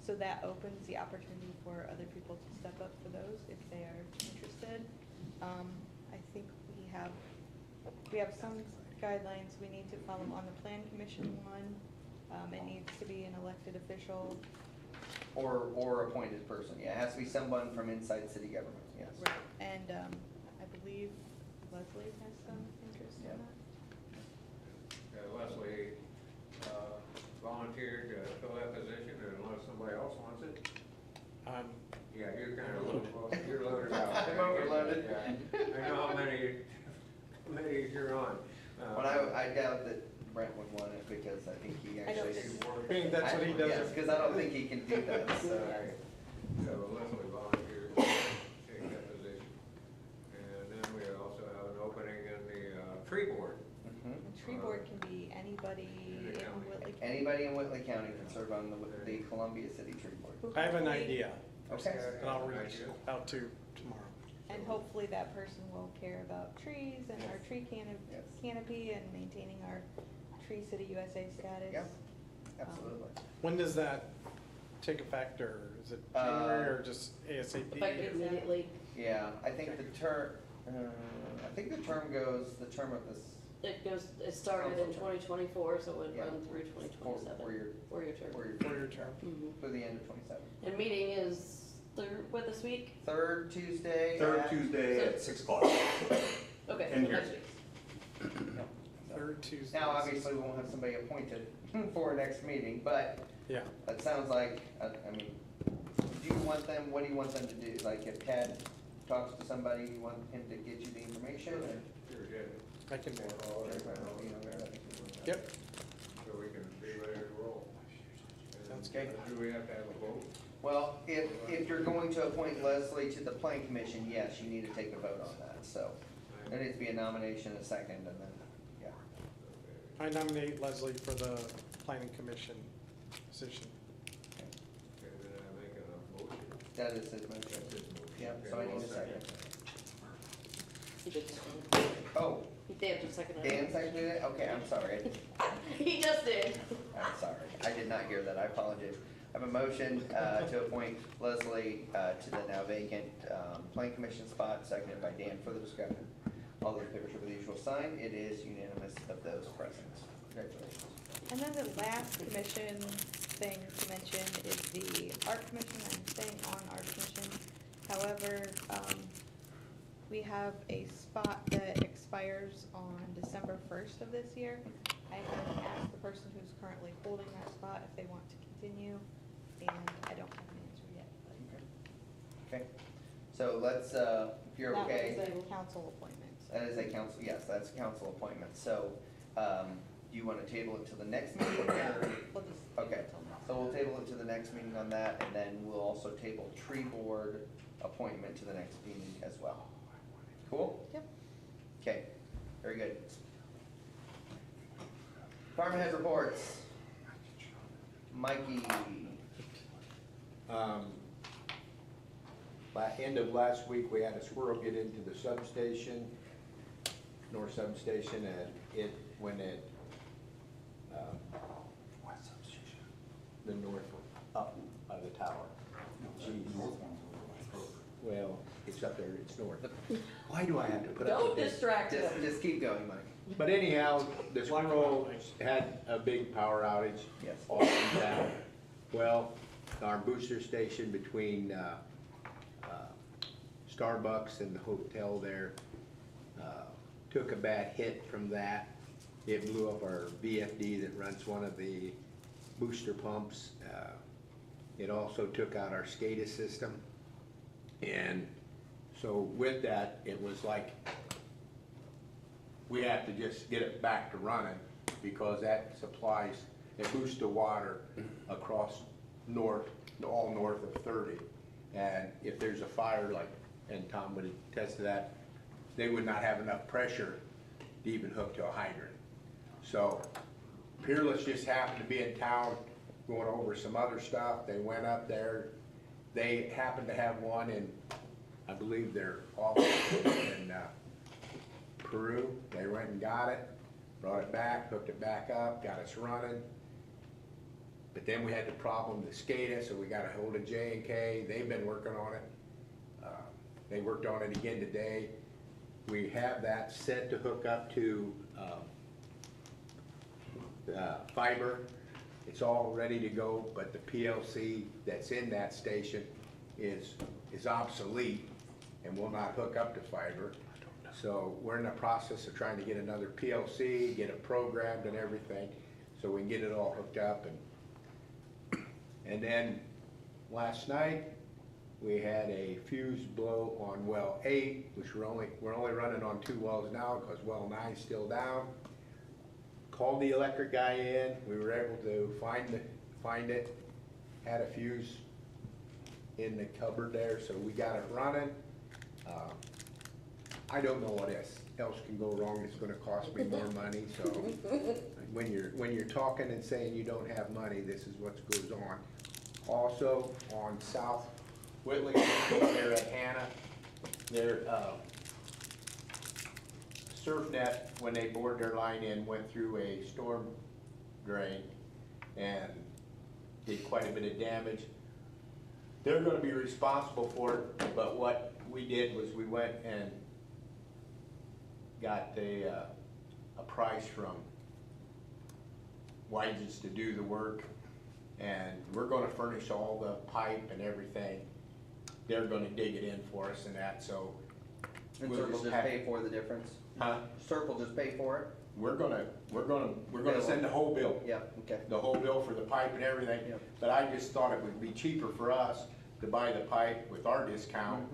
So that opens the opportunity for other people to step up for those if they are interested. I think we have some guidelines we need to follow on the plan commission one. It needs to be an elected official. Or appointed person, yeah, it has to be someone from inside city government, yes. Right. And I believe Leslie has some interest in Yeah. that. Leslie volunteered to fill that position unless somebody else wants it. Yeah, you're kind of, you're loaded out. I'm overloaded. Yeah. I know how many you're on. But I doubt that Brent would want it because I think he I don't actually. think I think that's what he does. Yes, because I don't think he can do that, so. So Leslie volunteered to take that position. And then we also have an opening in the tree board. Mhm. The tree board can be anybody in Whitley. Anybody in Whitley County can serve on the Columbia City Tree Board. who I have an hopefully- idea, Okay. and I'll reach out to tomorrow. And hopefully that person will care about trees and our tree Yes. canopy and maintaining our Tree City USA status. Yep. Absolutely. When does that take effect, or is it January, or just ASAP? Effective immediately. Yeah, I think the term goes, the term of this. It started in 2024, so it would Yeah. run through 2027. For term. For your term. Mhm. through the end of 27. And meeting is this week? Third Tuesday. Third Tuesday at 6 o'clock. Okay, In so here. next week. Yep. So- Third Tuesday. Now, obviously, we won't have somebody appointed for our next meeting, but Yeah. that sounds like, I mean, do you want them, what do you want them to do? Like, if Tad talks to somebody, you want him to get you the information, or? Sure did. I can, Yep. yep, So we can be ready to roll. Sounds good. Do we have to have a vote? Well, if you're going to appoint Leslie to the plan commission, yes, you need to take a vote on that, so. There needs to be a nomination, a second, and then, yeah. I nominate Leslie for the planning commission position. Okay, then I make a motion. That is his motion. That's his motion. Yep, so I need a second. He did. Oh, He did just second. Dan seconded it? Okay, I'm sorry. He just did. I'm sorry. I did not hear that. I apologize. I have a motion to appoint Leslie to the now vacant plan commission spot, seconded by Dan. Further discussion. All those in favor show by the usual sign. It is unanimous of those present. Congratulations. And then the last commission thing to mention is the art commission. I'm staying on art commission. However, we have a spot that expires on December 1st of this year. I have asked the person who's currently holding that spot if they want to continue, and I don't have an answer yet. But Okay. So let's, if you're okay. That was a council appointment. That is a council, yes, that's a council appointment. So, do you want to table it to the next meeting? or- We'll just Okay, wait till next. so we'll table it to the next meeting on that, and then we'll also table tree board appointment to the next meeting as well. Cool? Yep. Okay, very good. Department head reports. Mikey. By end of last week, we had a squirrel get into the substation, north substation, and What substation? the north, up by the tower. Jeez. Well, it's up there, it's north. Why do I have to put up Don't with this? distract him. Just keep going, Mike. But anyhow, the squirrel had a big power outage. Yes. All in town. Well, our booster station between Starbucks and the hotel there took a bad hit from that. It blew up our VFD that runs one of the booster pumps. It also took out our SCADA system. And so with that, it was like, we have to just get it back to running because that supplies, it boosts the water across north, all north of 30. And if there's a fire, like, and Tom would attest to that, they would not have enough pressure to even hook to a hydrant. So Peerless just happened to be in town going over some other stuff. They went up there. They happened to have one in, I believe their office in Peru. They went and got it, brought it back, hooked it back up, got us running. But then we had the problem with SCADA, so we got a hold of J&K. They've been working on it. They worked on it again today. We have that set to hook up to fiber. It's all ready to go, but the PLC that's in that station is obsolete and will not hook up to fiber. So we're in the process of trying to get another PLC, get it programmed and everything, so we can get it all hooked up. And then last night, we had a fuse blow on well 8, which we're only running on 2 wells now because well 9 is still down. Called the electric guy in. We were able to find it. Had a fuse in the cupboard there, so we got it running. I don't know what else can go wrong. It's going to cost me more money. So when you're talking and saying you don't have money, this is what goes on. Also on South Whitley, there at Hannah, their SurfNet, when they bored their line in, went through a storm drain and did quite a bit of damage. They're going to be responsible for it, but what we did was we went and got a price from Wygens to do the work, and we're going to furnish all the pipe and everything. They're going to dig it in for us and that, so. And we'll Serp will just pay for the difference? Huh? Serp will just pay for it? We're gonna send the whole bill. Yeah, okay. The whole bill for the pipe and everything. Yeah. But I just thought it would be cheaper for us to buy the pipe with our discount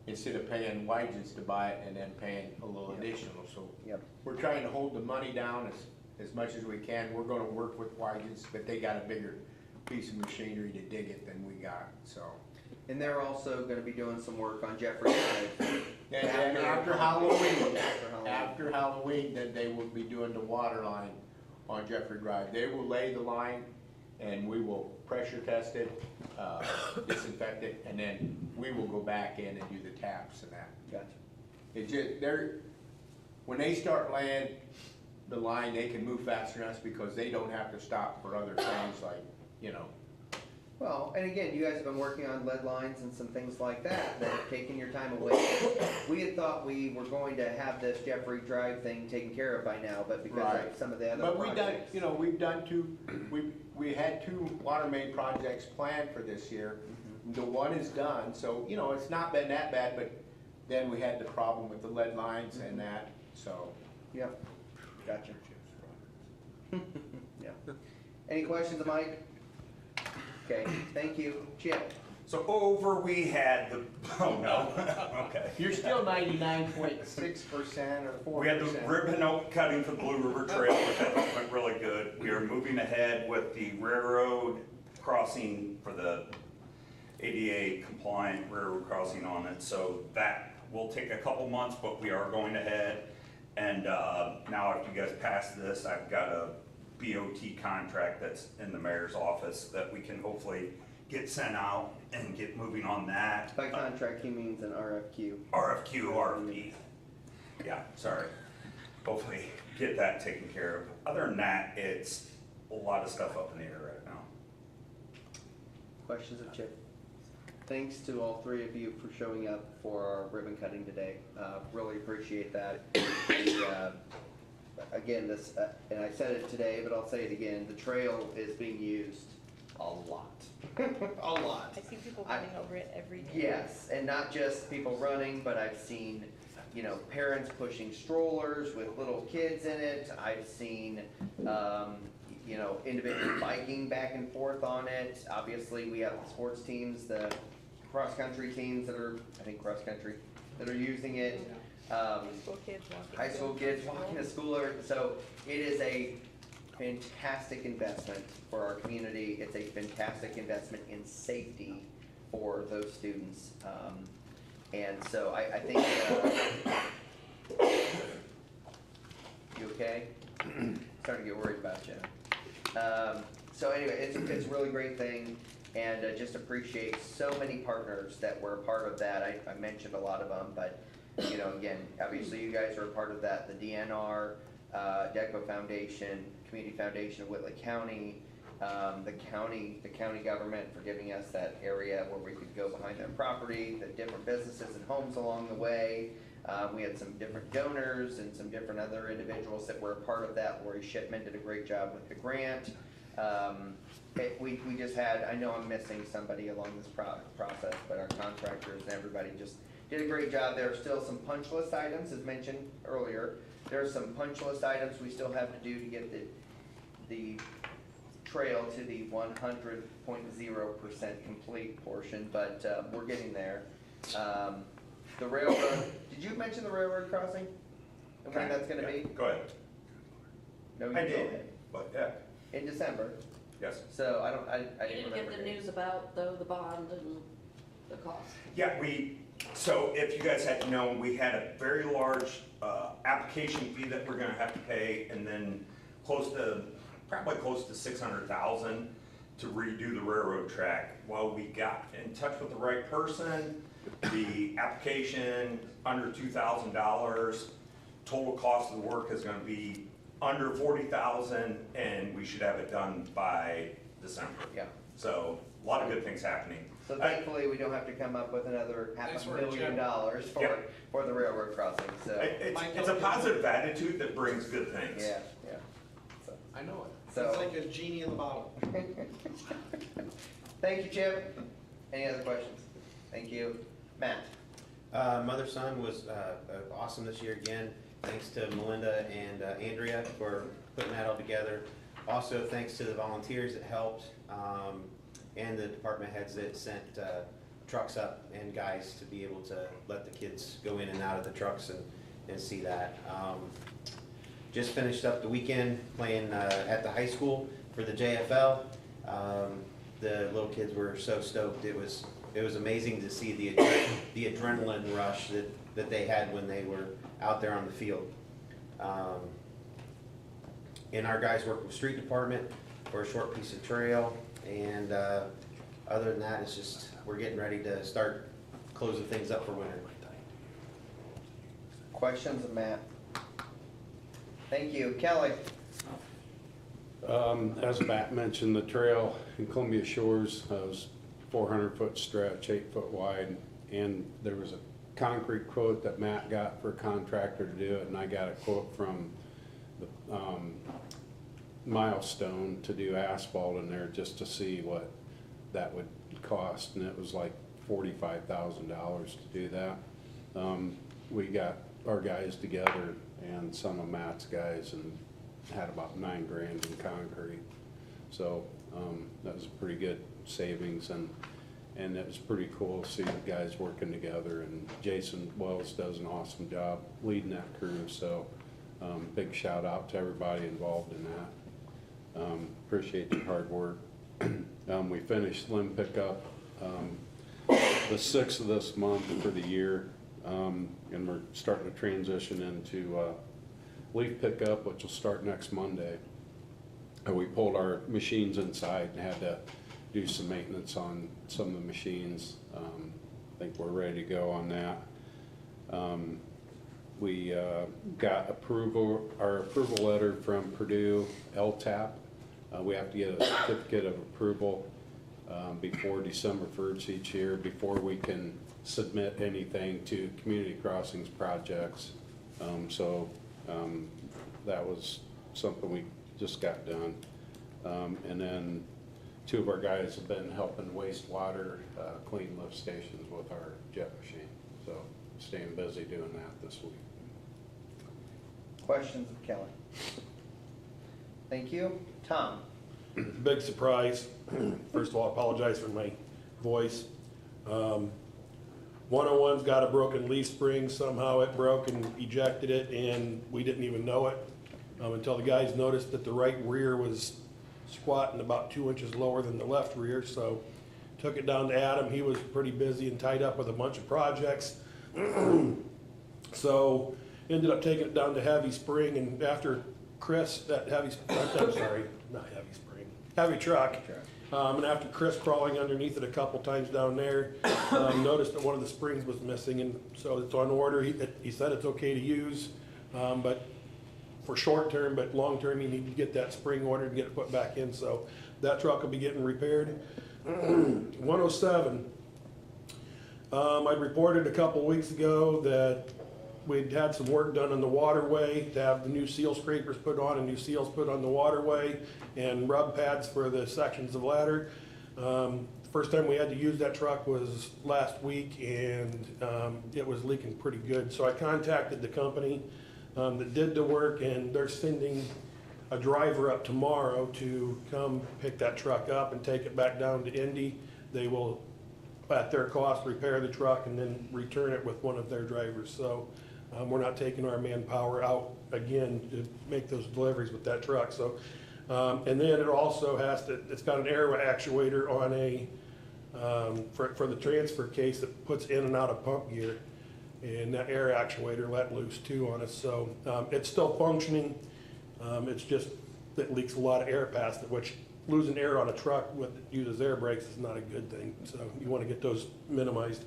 instead of paying Wygens to buy it and then paying a little additional. So Yep. we're trying to hold the money down as much as we can. We're gonna work with Wygens, but they got a bigger piece of machinery to dig it than we got, so. And they're also gonna be doing some work on Jeffrey Drive. And then after Halloween, then they will be doing the water line on Jeffrey Drive. They will lay the line and we will pressure test it, disinfect it, and then we will go back in and do the taps and that. Gotcha. It just, when they start laying the line, they can move faster than us because they don't have to stop for other things like, you know. Well, and again, you guys have been working on lead lines and some things like that that have taken your time away. We had thought we were going to have this Jeffrey Drive thing taken care of by now, but because Right. of some of the other But projects. we've done we had 2 water main projects planned for this year. The one is done, so, it's not been that bad, but then we had the problem with the lead lines and that, so. Yep, gotcha. Yeah. Any questions of Mike? Okay, thank you. Chip? So over we had the, oh no, okay. You're still 99.6% or 4%. We had the ribbon cutting for the Blue River Trail, which I think went really good. We are moving ahead with the railroad crossing for the ADA compliant railroad crossing on it. So that will take a couple months, but we are going ahead. And now after you guys pass this, I've got a BOT contract that's in the mayor's office that we can hopefully get sent out and get moving on that. By contract, he means an RFQ. RFP. Yeah, sorry. Hopefully get that taken care of. Other than that, it's a lot of stuff up in the air right now. Questions of Chip? Thanks to all 3 of you for showing up for our ribbon cutting today. Really appreciate that. Again, this, and I said it today, but I'll say it again, the trail is being used a lot. A lot. I see people running over it every day. Yes, and not just people running, but I've seen you know, parents pushing strollers with little kids in it. I've seen, you know, individuals biking back and forth on it. Obviously, we have the sports teams, the cross-country teams that are, I think cross-country, that are using it. School kids walking. High school kids walking to school, so it is a fantastic investment for our community. It's a fantastic investment in safety for those students. And so I think, you okay? Starting to get worried about you. So anyway, it's a really great thing, and just appreciate so many partners that were a part of that. I mentioned a lot of them, but you know, again, obviously you guys are a part of that. The DNR, DECO Foundation, Community Foundation of Whitley County, the county government for giving us that area where we could go behind their property, the different businesses and homes along the way. We had some different donors and some different other individuals that were a part of that. Lori Shipman did a great job with the grant. We just had, I know I'm missing somebody along this process, but our contractors and everybody just did a great job. There are still some punch list items, as mentioned earlier. There are some punch list items we still have to do to get the trail to the 100.0% complete portion, but we're getting there. The railroad, did you mention the railroad crossing? And when that's gonna be? Go ahead. No, you I go did, ahead. but yeah, In December, yes. so I You didn't didn't remember. get the dates. news about, though, the bond and the cost. Yeah, so if you guys had known, we had a very large application fee that we're gonna have to pay, and then probably close to 600,000 to redo the railroad track. Well, we got in touch with the right person, the application under $2,000, total cost of the work is gonna be under 40,000, and we should have it done by December. Yeah. So, a lot of good things happening. So thankfully, we don't have to come up with another Nice $500 work, million Jim. for the railroad crossing, so, It's a positive attitude that brings good things. yeah. So, I know it. So- It's like a genie in the bottle. Thank you, Chip. Any other questions? Thank you. Matt? Mother-son was awesome this year again. Thanks to Melinda and Andrea for putting that all together. Also, thanks to the volunteers that helped, and the department heads that sent trucks up and guys to be able to let the kids go in and out of the trucks and see that. Just finished up the weekend playing at the high school for the JFL. The little kids were so stoked. It was amazing to see the adrenaline rush that they had when they were out there on the field. And our guys work with street department for a short piece of trail, and other than that, it's just we're getting ready to start closing things up for winter. Questions of Matt? Thank you. Kelly? As Matt mentioned, the trail in Columbia Shores was 400-foot stretch, 8-foot wide, and there was a concrete quote that Matt got for a contractor to do it, and I got a quote from the Milestone to do asphalt in there just to see what that would cost, and it was like $45,000 to do that. We got our guys together and some of Matt's guys and had about $9 grand in concrete. So that was a pretty good savings, and it was pretty cool to see the guys working together, and Jason Wells does an awesome job leading that crew, so big shout out to everybody involved in that. Appreciate your hard work. We finished limb pickup the 6th of this month for the year, and we're starting to transition into leaf pickup, which will start next Monday. We pulled our machines inside and had to do some maintenance on some of the machines. I think we're ready to go on that. We got our approval letter from Purdue LTAP. We have to get a certificate of approval before December 1st each year before we can submit anything to community crossings projects. That was something we just got done. And then 2 of our guys have been helping wastewater clean lift stations with our jet machine. So staying busy doing that this week. Questions of Kelly? Thank you. Tom? Big surprise. First of all, I apologize for my voice. 101's got a broken leaf spring. Somehow it broke and ejected it, and we didn't even know it until the guys noticed that the right rear was squatting about 2 inches lower than the left rear. So took it down to Adam. He was pretty busy and tied up with a bunch of projects. So ended up taking it down to Heavy Spring, and after Chris, Heavy Truck. And after Chris crawling underneath it a couple times down there, noticed that one of the springs was missing, and so it's on order. He said it's okay to use, but for short term, but long term, you need to get that spring ordered and get it put back in. So that truck will be getting repaired. 107. I reported a couple weeks ago that we'd had some work done on the waterway to have the new seal scrapers put on and new seals put on the waterway and rub pads for the sections of ladder. First time we had to use that truck was last week, and it was leaking pretty good. So I contacted the company that did the work, and they're sending a driver up tomorrow to come pick that truck up and take it back down to Indy. They will, at their cost, repair the truck and then return it with one of their drivers. So we're not taking our manpower out again to make those deliveries with that truck. So, and then it also has to, it's got an air actuator on a, for the transfer case that puts in and out of pump gear. And that air actuator let loose too on us. So it's still functioning. It's just, it leaks a lot of air past it, which losing air on a truck that uses air brakes is not a good thing. So you want to get those minimized.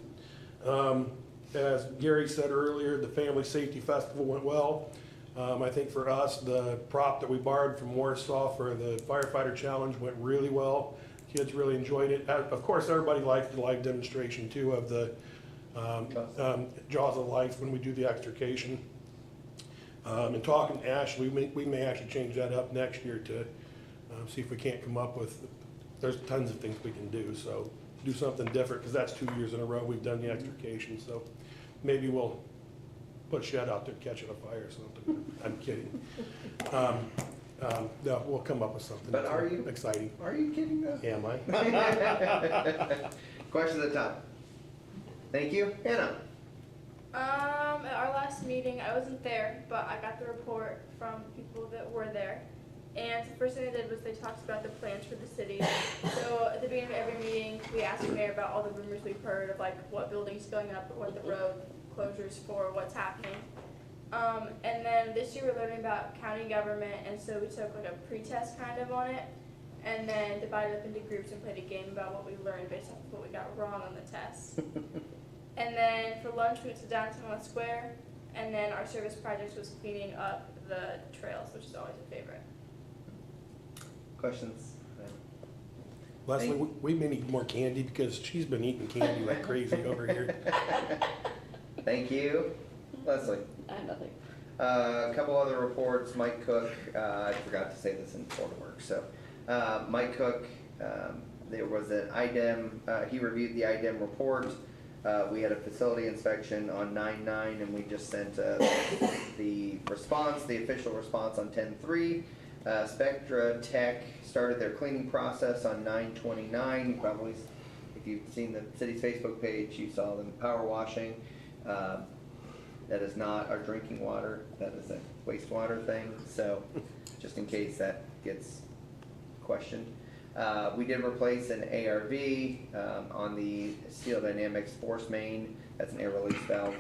As Gary said earlier, the Family Safety Festival went well. I think for us, the prop that we borrowed from Warsaw for the firefighter challenge went really well. Kids really enjoyed it. Of course, everybody liked the live demonstration too of the Jaws of Life when we do the extrication. And talking to Ashley, we may actually change that up next year to see if we can't come up with, there's tons of things we can do. So do something different, because that's 2 years in a row we've done the extrication. So maybe we'll put a shed out there catching a fire or something. I'm kidding. No, we'll come up with something. But are you exciting? Are you kidding though? Am I? Question at the top. Thank you, Hannah. At our last meeting, I wasn't there, but I got the report from people that were there. And the first thing they did was they talked about the plans for the city. So at the beginning of every meeting, we asked the mayor about all the rumors we've heard of like what buildings going up, what the road closures for, what's happening. And then this year we're learning about county government, and so we took like a pre-test kind of on it, and then divided up into groups and played a game about what we learned based on what we got wrong on the tests. And then for lunch we went to Downtown Square, and then our service project was cleaning up the trails, which is always a favorite. Questions? Leslie, we may need more candy because she's been eating candy like crazy over here. Thank you. Leslie? I have nothing. A couple other reports. Mike Cook, I forgot to say this in Florida Works. So Mike Cook, there was an IDEM, he reviewed the IDEM report. We had a facility inspection on 9/9, and we just sent the response, the official response on 10/3. Spectra Tech started their cleaning process on 9/29. Probably, if you've seen the city's Facebook page, you saw them power washing. That is not our drinking water. That is a wastewater thing. So, just in case that gets questioned. We did replace an ARV on the Steel Dynamics force main. That's an air release valve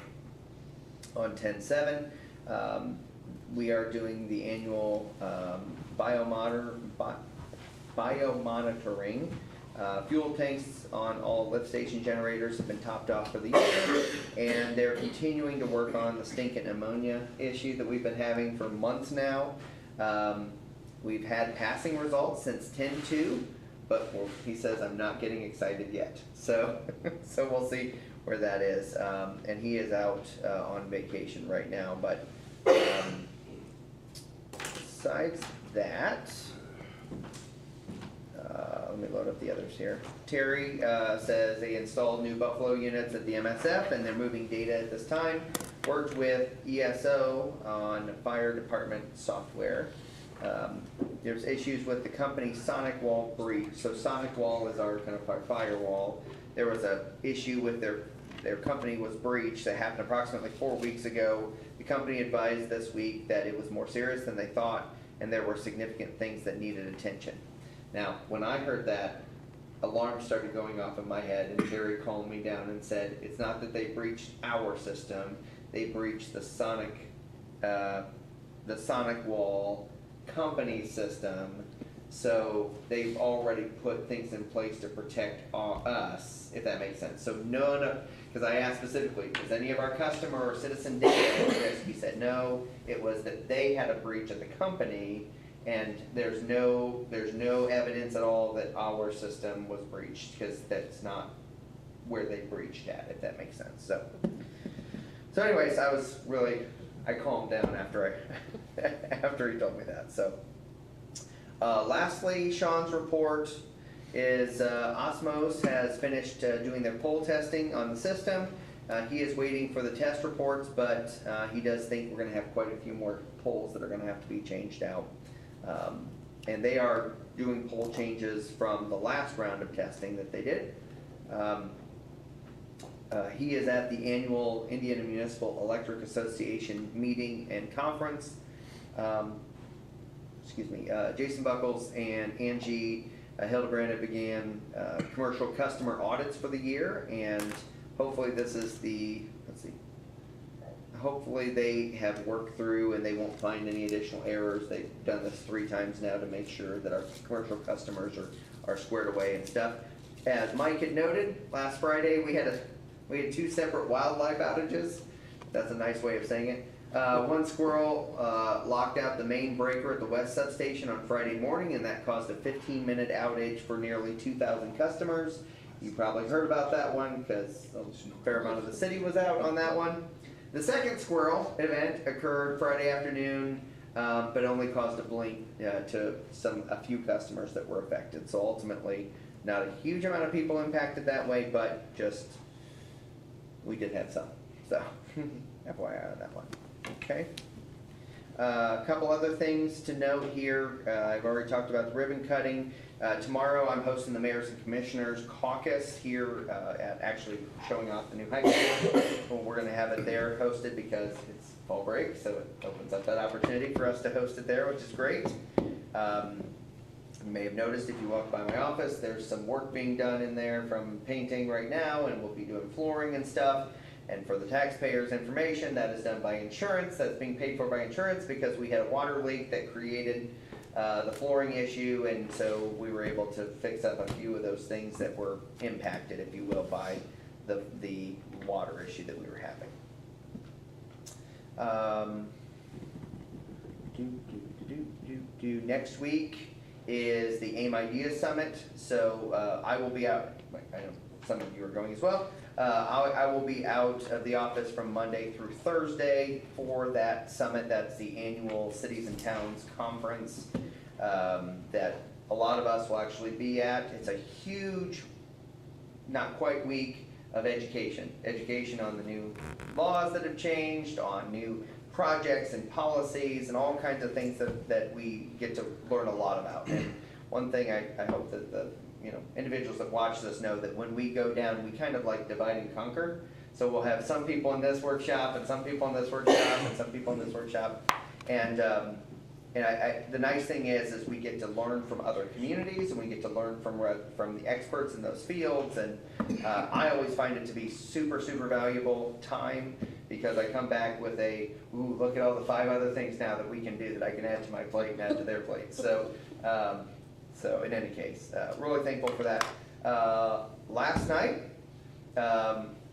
on 10/7. We are doing the annual biomonitoring. Fuel tanks on all lift station generators have been topped off for the year, and they're continuing to work on the stinking ammonia issue that we've been having for months now. We've had passing results since 10/2, but he says I'm not getting excited yet. So, so we'll see where that is. And he is out on vacation right now. But besides that, Let me load up the others here. Terry says they installed new Buffalo units at the MSF and they're moving data at this time. Worked with ESO on fire department software. There's issues with the company Sonic Wall breach. So Sonic Wall is our kind of our firewall. There was a issue with their company was breached that happened approximately 4 weeks ago. The company advised this week that it was more serious than they thought and there were significant things that needed attention. Now, when I heard that, alarms started going off in my head and Terry calmed me down and said, it's not that they breached our system, they breached the Sonic Wall company system. So they've already put things in place to protect us, if that makes sense. So none of, because I asked specifically, is any of our customer or citizen data at risk? He said no, it was that they had a breach of the company and there's no evidence at all that our system was breached because that's not where they breached at, if that makes sense. So anyways, I calmed down after after he told me that. So lastly, Sean's report is Osmos has finished doing their pole testing on the system. He is waiting for the test reports, but he does think we're going to have quite a few more poles that are going to have to be changed out. And they are doing pole changes from the last round of testing that they did. He is at the annual Indiana Municipal Electric Association meeting and conference. Jason Buckles and Angie Hildebrand began commercial customer audits for the year, and hopefully this is hopefully they have worked through and they won't find any additional errors. They've done this 3 times now to make sure that our commercial customers are squared away and stuff. As Mike had noted, last Friday we had 2 separate wildlife outages. That's a nice way of saying it. One squirrel locked out the main breaker at the west substation on Friday morning, and that caused a 15-minute outage for nearly 2,000 customers. You probably heard about that one because a fair amount of the city was out on that one. The second squirrel event occurred Friday afternoon, but only caused a blink to a few customers that were affected. So ultimately, not a huge amount of people impacted that way, but just we did have some. So FYI on that one. Okay. A couple other things to note here. I've already talked about the ribbon cutting. Tomorrow I'm hosting the Mayors and Commissioners Caucus here at actually showing off the new high school. We're going to have it there hosted because it's fall break, so it opens up that opportunity for us to host it there, which is great. You may have noticed if you walk by my office, there's some work being done in there from painting right now, and we'll be doing flooring and stuff. And for the taxpayers' information, that is done by insurance. That's being paid for by insurance because we had a water leak that created the flooring issue, and so we were able to fix up a few of those things that were impacted, if you will, by the water issue that we were having. Next week is the AIM Ideas Summit, so I will be out. I know some of you are going as well. I will be out of the office from Monday through Thursday for that summit. That's the annual Cities and Towns Conference that a lot of us will actually be at. It's a huge, not quite week of education. Education on the new laws that have changed, on new projects and policies and all kinds of things that we get to learn a lot about. And one thing I hope that the individuals that watch this know that when we go down, we kind of like divide and conquer. So we'll have some people in this workshop and some people in this workshop and some people in this workshop. And the nice thing is we get to learn from other communities and we get to learn from the experts in those fields. And I always find it to be super, super valuable time because I come back with ooh, look at all the 5 other things now that we can do that I can add to my plate and add to their plate. So in any case, really thankful for that. Last night,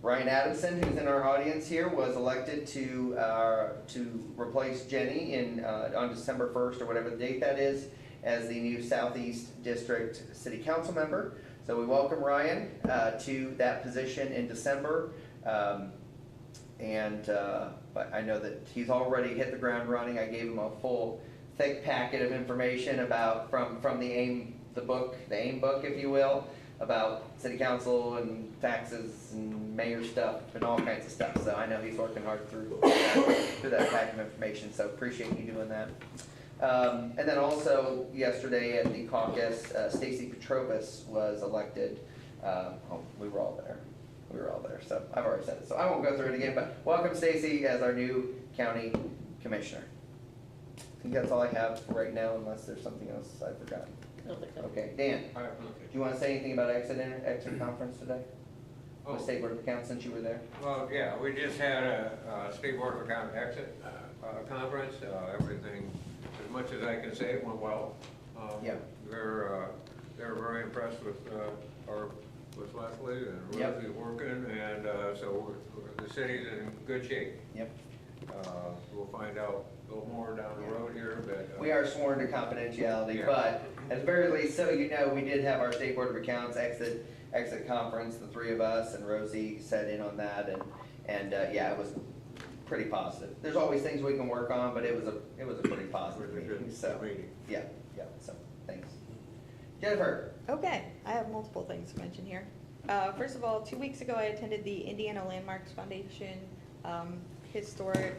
Ryan Adamson, who's in our audience here, was elected to replace Jenny on December 1st or whatever the date that is, as the new Southeast District City Council member. So we welcome Ryan to that position in December. But I know that he's already hit the ground running. I gave him a full thick packet of information from the AIM the book, the AIM book, if you will, about city council and taxes and mayor stuff and all kinds of stuff. So I know he's working hard through that pack of information, so appreciate you doing that. And then also yesterday at the caucus, Stacy Petrovas was elected. We were all there. We were all there, so I've already said it. So I won't go through it again, but welcome Stacy as our new county commissioner. I think that's all I have for right now, unless there's something else I forgot. Okay, Dan, do you want to say anything about exit conference today? The State Board of Accounts, since you were there? Well, yeah, we just had a State Board of Accounts exit conference. Everything, as much as I can say, went well. Yeah. They're very impressed with Leslie and Yep. Rosie working, and so the city's in good shape. Yep. We'll find out a little more down the road here, but. We are sworn to confidentiality, Yeah. but at the very least, so you know, we did have our State Board of Accounts exit conference, the three of us, and Rosie sat in on that, and yeah, it was pretty positive. There's always things we can work on, but it was a pretty positive meeting, so, yeah, so, thanks. Jennifer? Okay, I have multiple things to mention here. First of all, 2 weeks ago, I attended the Indiana Landmarks Foundation Historic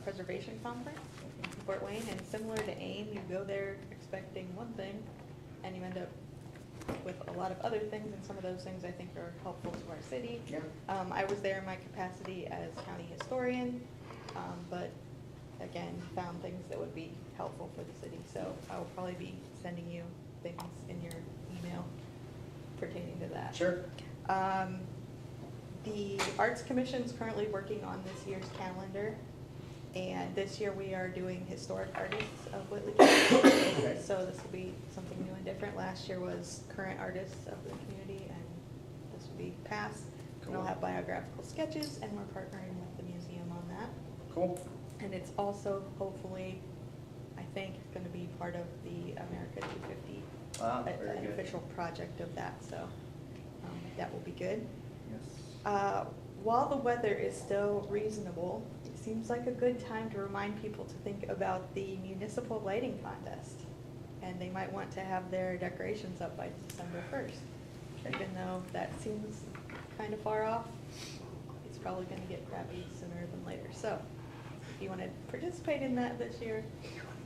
Preservation Conference in Fort Wayne, and similar to AIM, you go there expecting one thing, and you end up with a lot of other things, and some of those things I think are helpful to our city. Yeah. I was there in my capacity as county historian, but again, found things that would be helpful for the city, so I will probably be sending you things in your email pertaining to that. Sure. The Arts Commission is currently working on this year's calendar, and this year we are doing historic artists of Whitley County. So this will be something new and different. Last year was current artists of the community, and this will be past. And I'll have biographical sketches, and we're partnering with the museum on that. Cool. And it's also hopefully, I think, going to be part of the America 250. Wow, very an good. official project of that, so that will be good. Yes. While the weather is still reasonable, it seems like a good time to remind people to think about the municipal lighting contest. And they might want to have their decorations up by December 1st. Even though that seems kind of far off, it's probably going to get crappy sooner than later. So if you want to participate in that this year,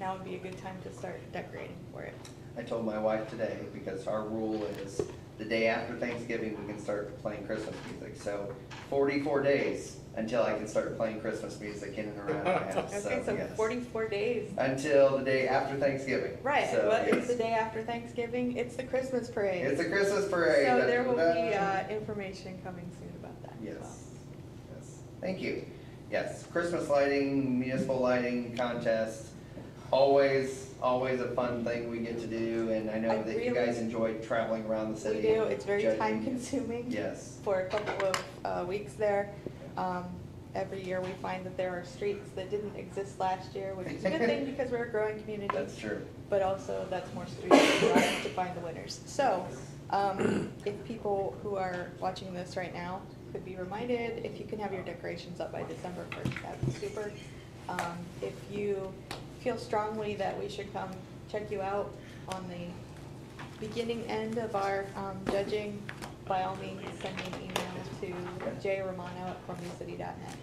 now would be a good time to start decorating for it. I told my wife today, because our rule is the day after Thanksgiving, we can start playing Christmas music. So 44 days until I can start playing Christmas music in and around my house. Okay, so yes. 44 days. Until the day after Thanksgiving. Right, So, and what is yes. the day after Thanksgiving? It's the Christmas parade. It's a Christmas parade. So there will Da-da-da. be information coming soon about that as well. Yes, yes. Thank you. Yes, Christmas lighting, municipal lighting contest, always a fun thing we get to do, and I know that you guys enjoy traveling around the city. We do, it's very judging. time consuming. Yes. For a couple of weeks there. Every year we find that there are streets that didn't exist last year, which is a good thing because we're a growing community. That's true. But also that's more streets for us to find the winners. So, if people who are watching this right now could be reminded, if you can have your decorations up by December 1st, that'd be super. If you feel strongly that we should come check you out on the beginning end of our judging, by all means, send me an email to jromano@columbia.city.net.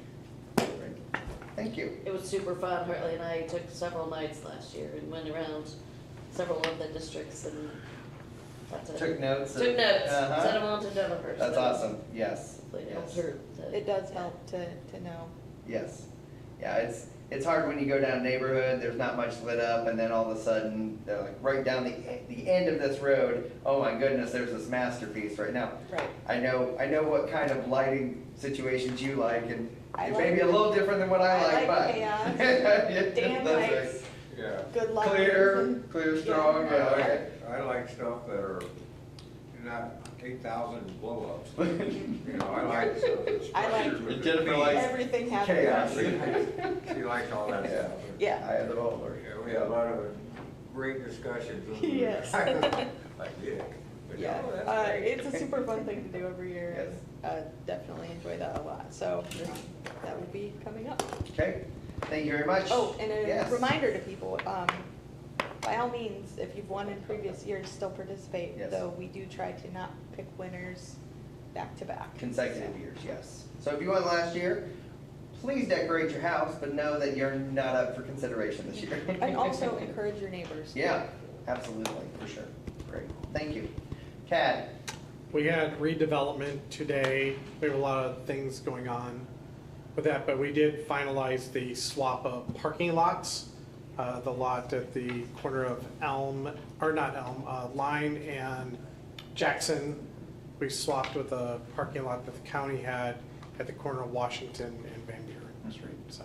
Thank you. It was super fun. Hartley and I took several nights last year and went around several of the districts and got to. Took notes. Took notes, Uh-huh. sent them on to Jennifer. That's so awesome, yes. hopefully it yes. helped her to- It does help to know. Yes. Yeah, it's hard when you go down a neighborhood, there's not much lit up, and then all of a sudden, they're like, right down the end of this road, oh my goodness, there's this masterpiece right now. Right. I know what kind of lighting situations you like, and I it like- may be a little different than what I like, but. chaos. Yeah, Dan that's likes right. Yeah. good lighting. Clear, strong, yeah, okay. I like stuff that are not 8,000 blow-ups. You know, I like stuff that's I like structured with Jennifer the likes everything chaos. happens. She likes all that stuff. Yeah. Eye of the beholder. Yeah, we had a lot of great discussions. Yes. Like Dick. But, Yeah, oh, that's great. it's a super fun thing to do every year. Yes. And, definitely enjoy that a lot. So that will be coming up. Okay, thank you very much. Oh, and a Yes. reminder to people, by all means, if you've won in previous years, still participate, Yes. though we do try to not pick winners back to back. Consecutive years, yes. So if you won last year, please decorate your house, but know that you're not up for consideration this year. And also encourage your neighbors. Yeah, absolutely, for sure. Great, thank you. Tad? We had redevelopment today. We have a lot of things going on with that, but we did finalize the swap of parking lots. The lot at the corner of Elm, or not Elm, Line and Jackson. We swapped with a parking lot that the county had at the corner of Washington and Van Buren Street. So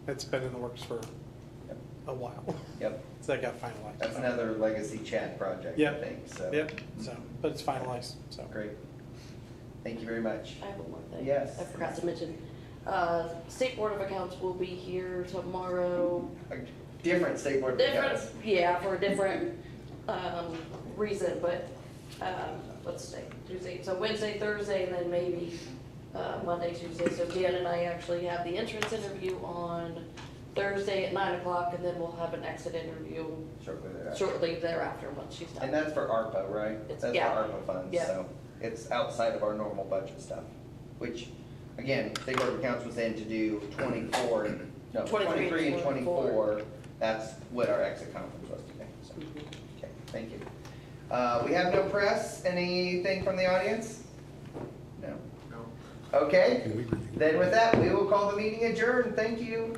it's been in the works for a while. Yep. So that got finalized. That's another legacy chat project, I Yep. think, so. Yep, so, but it's finalized, so. Great. Thank you very much. I have one more thing. Yes. I forgot to mention, State Board of Accounts will be here tomorrow. A different state board of Different, accounts. yeah, for a different, reason, but, let's say Tuesday, so Wednesday, Thursday, and then maybe, Monday, Tuesday. So Dan and I actually have the entrance interview on Thursday at 9 o'clock, and then we'll have an exit interview shortly thereafter once she's done. And that's for ARPA, right? It's- That's for yeah. ARPA funds, Yeah. so it's outside of our normal budget stuff, which, again, State Board of Accounts was in to do 23 and 24. That's what our exit conference was today, so, okay, thank you. We have no press, anything from the audience? No? No. Okay, then with that, we will call the meeting adjourned, thank you.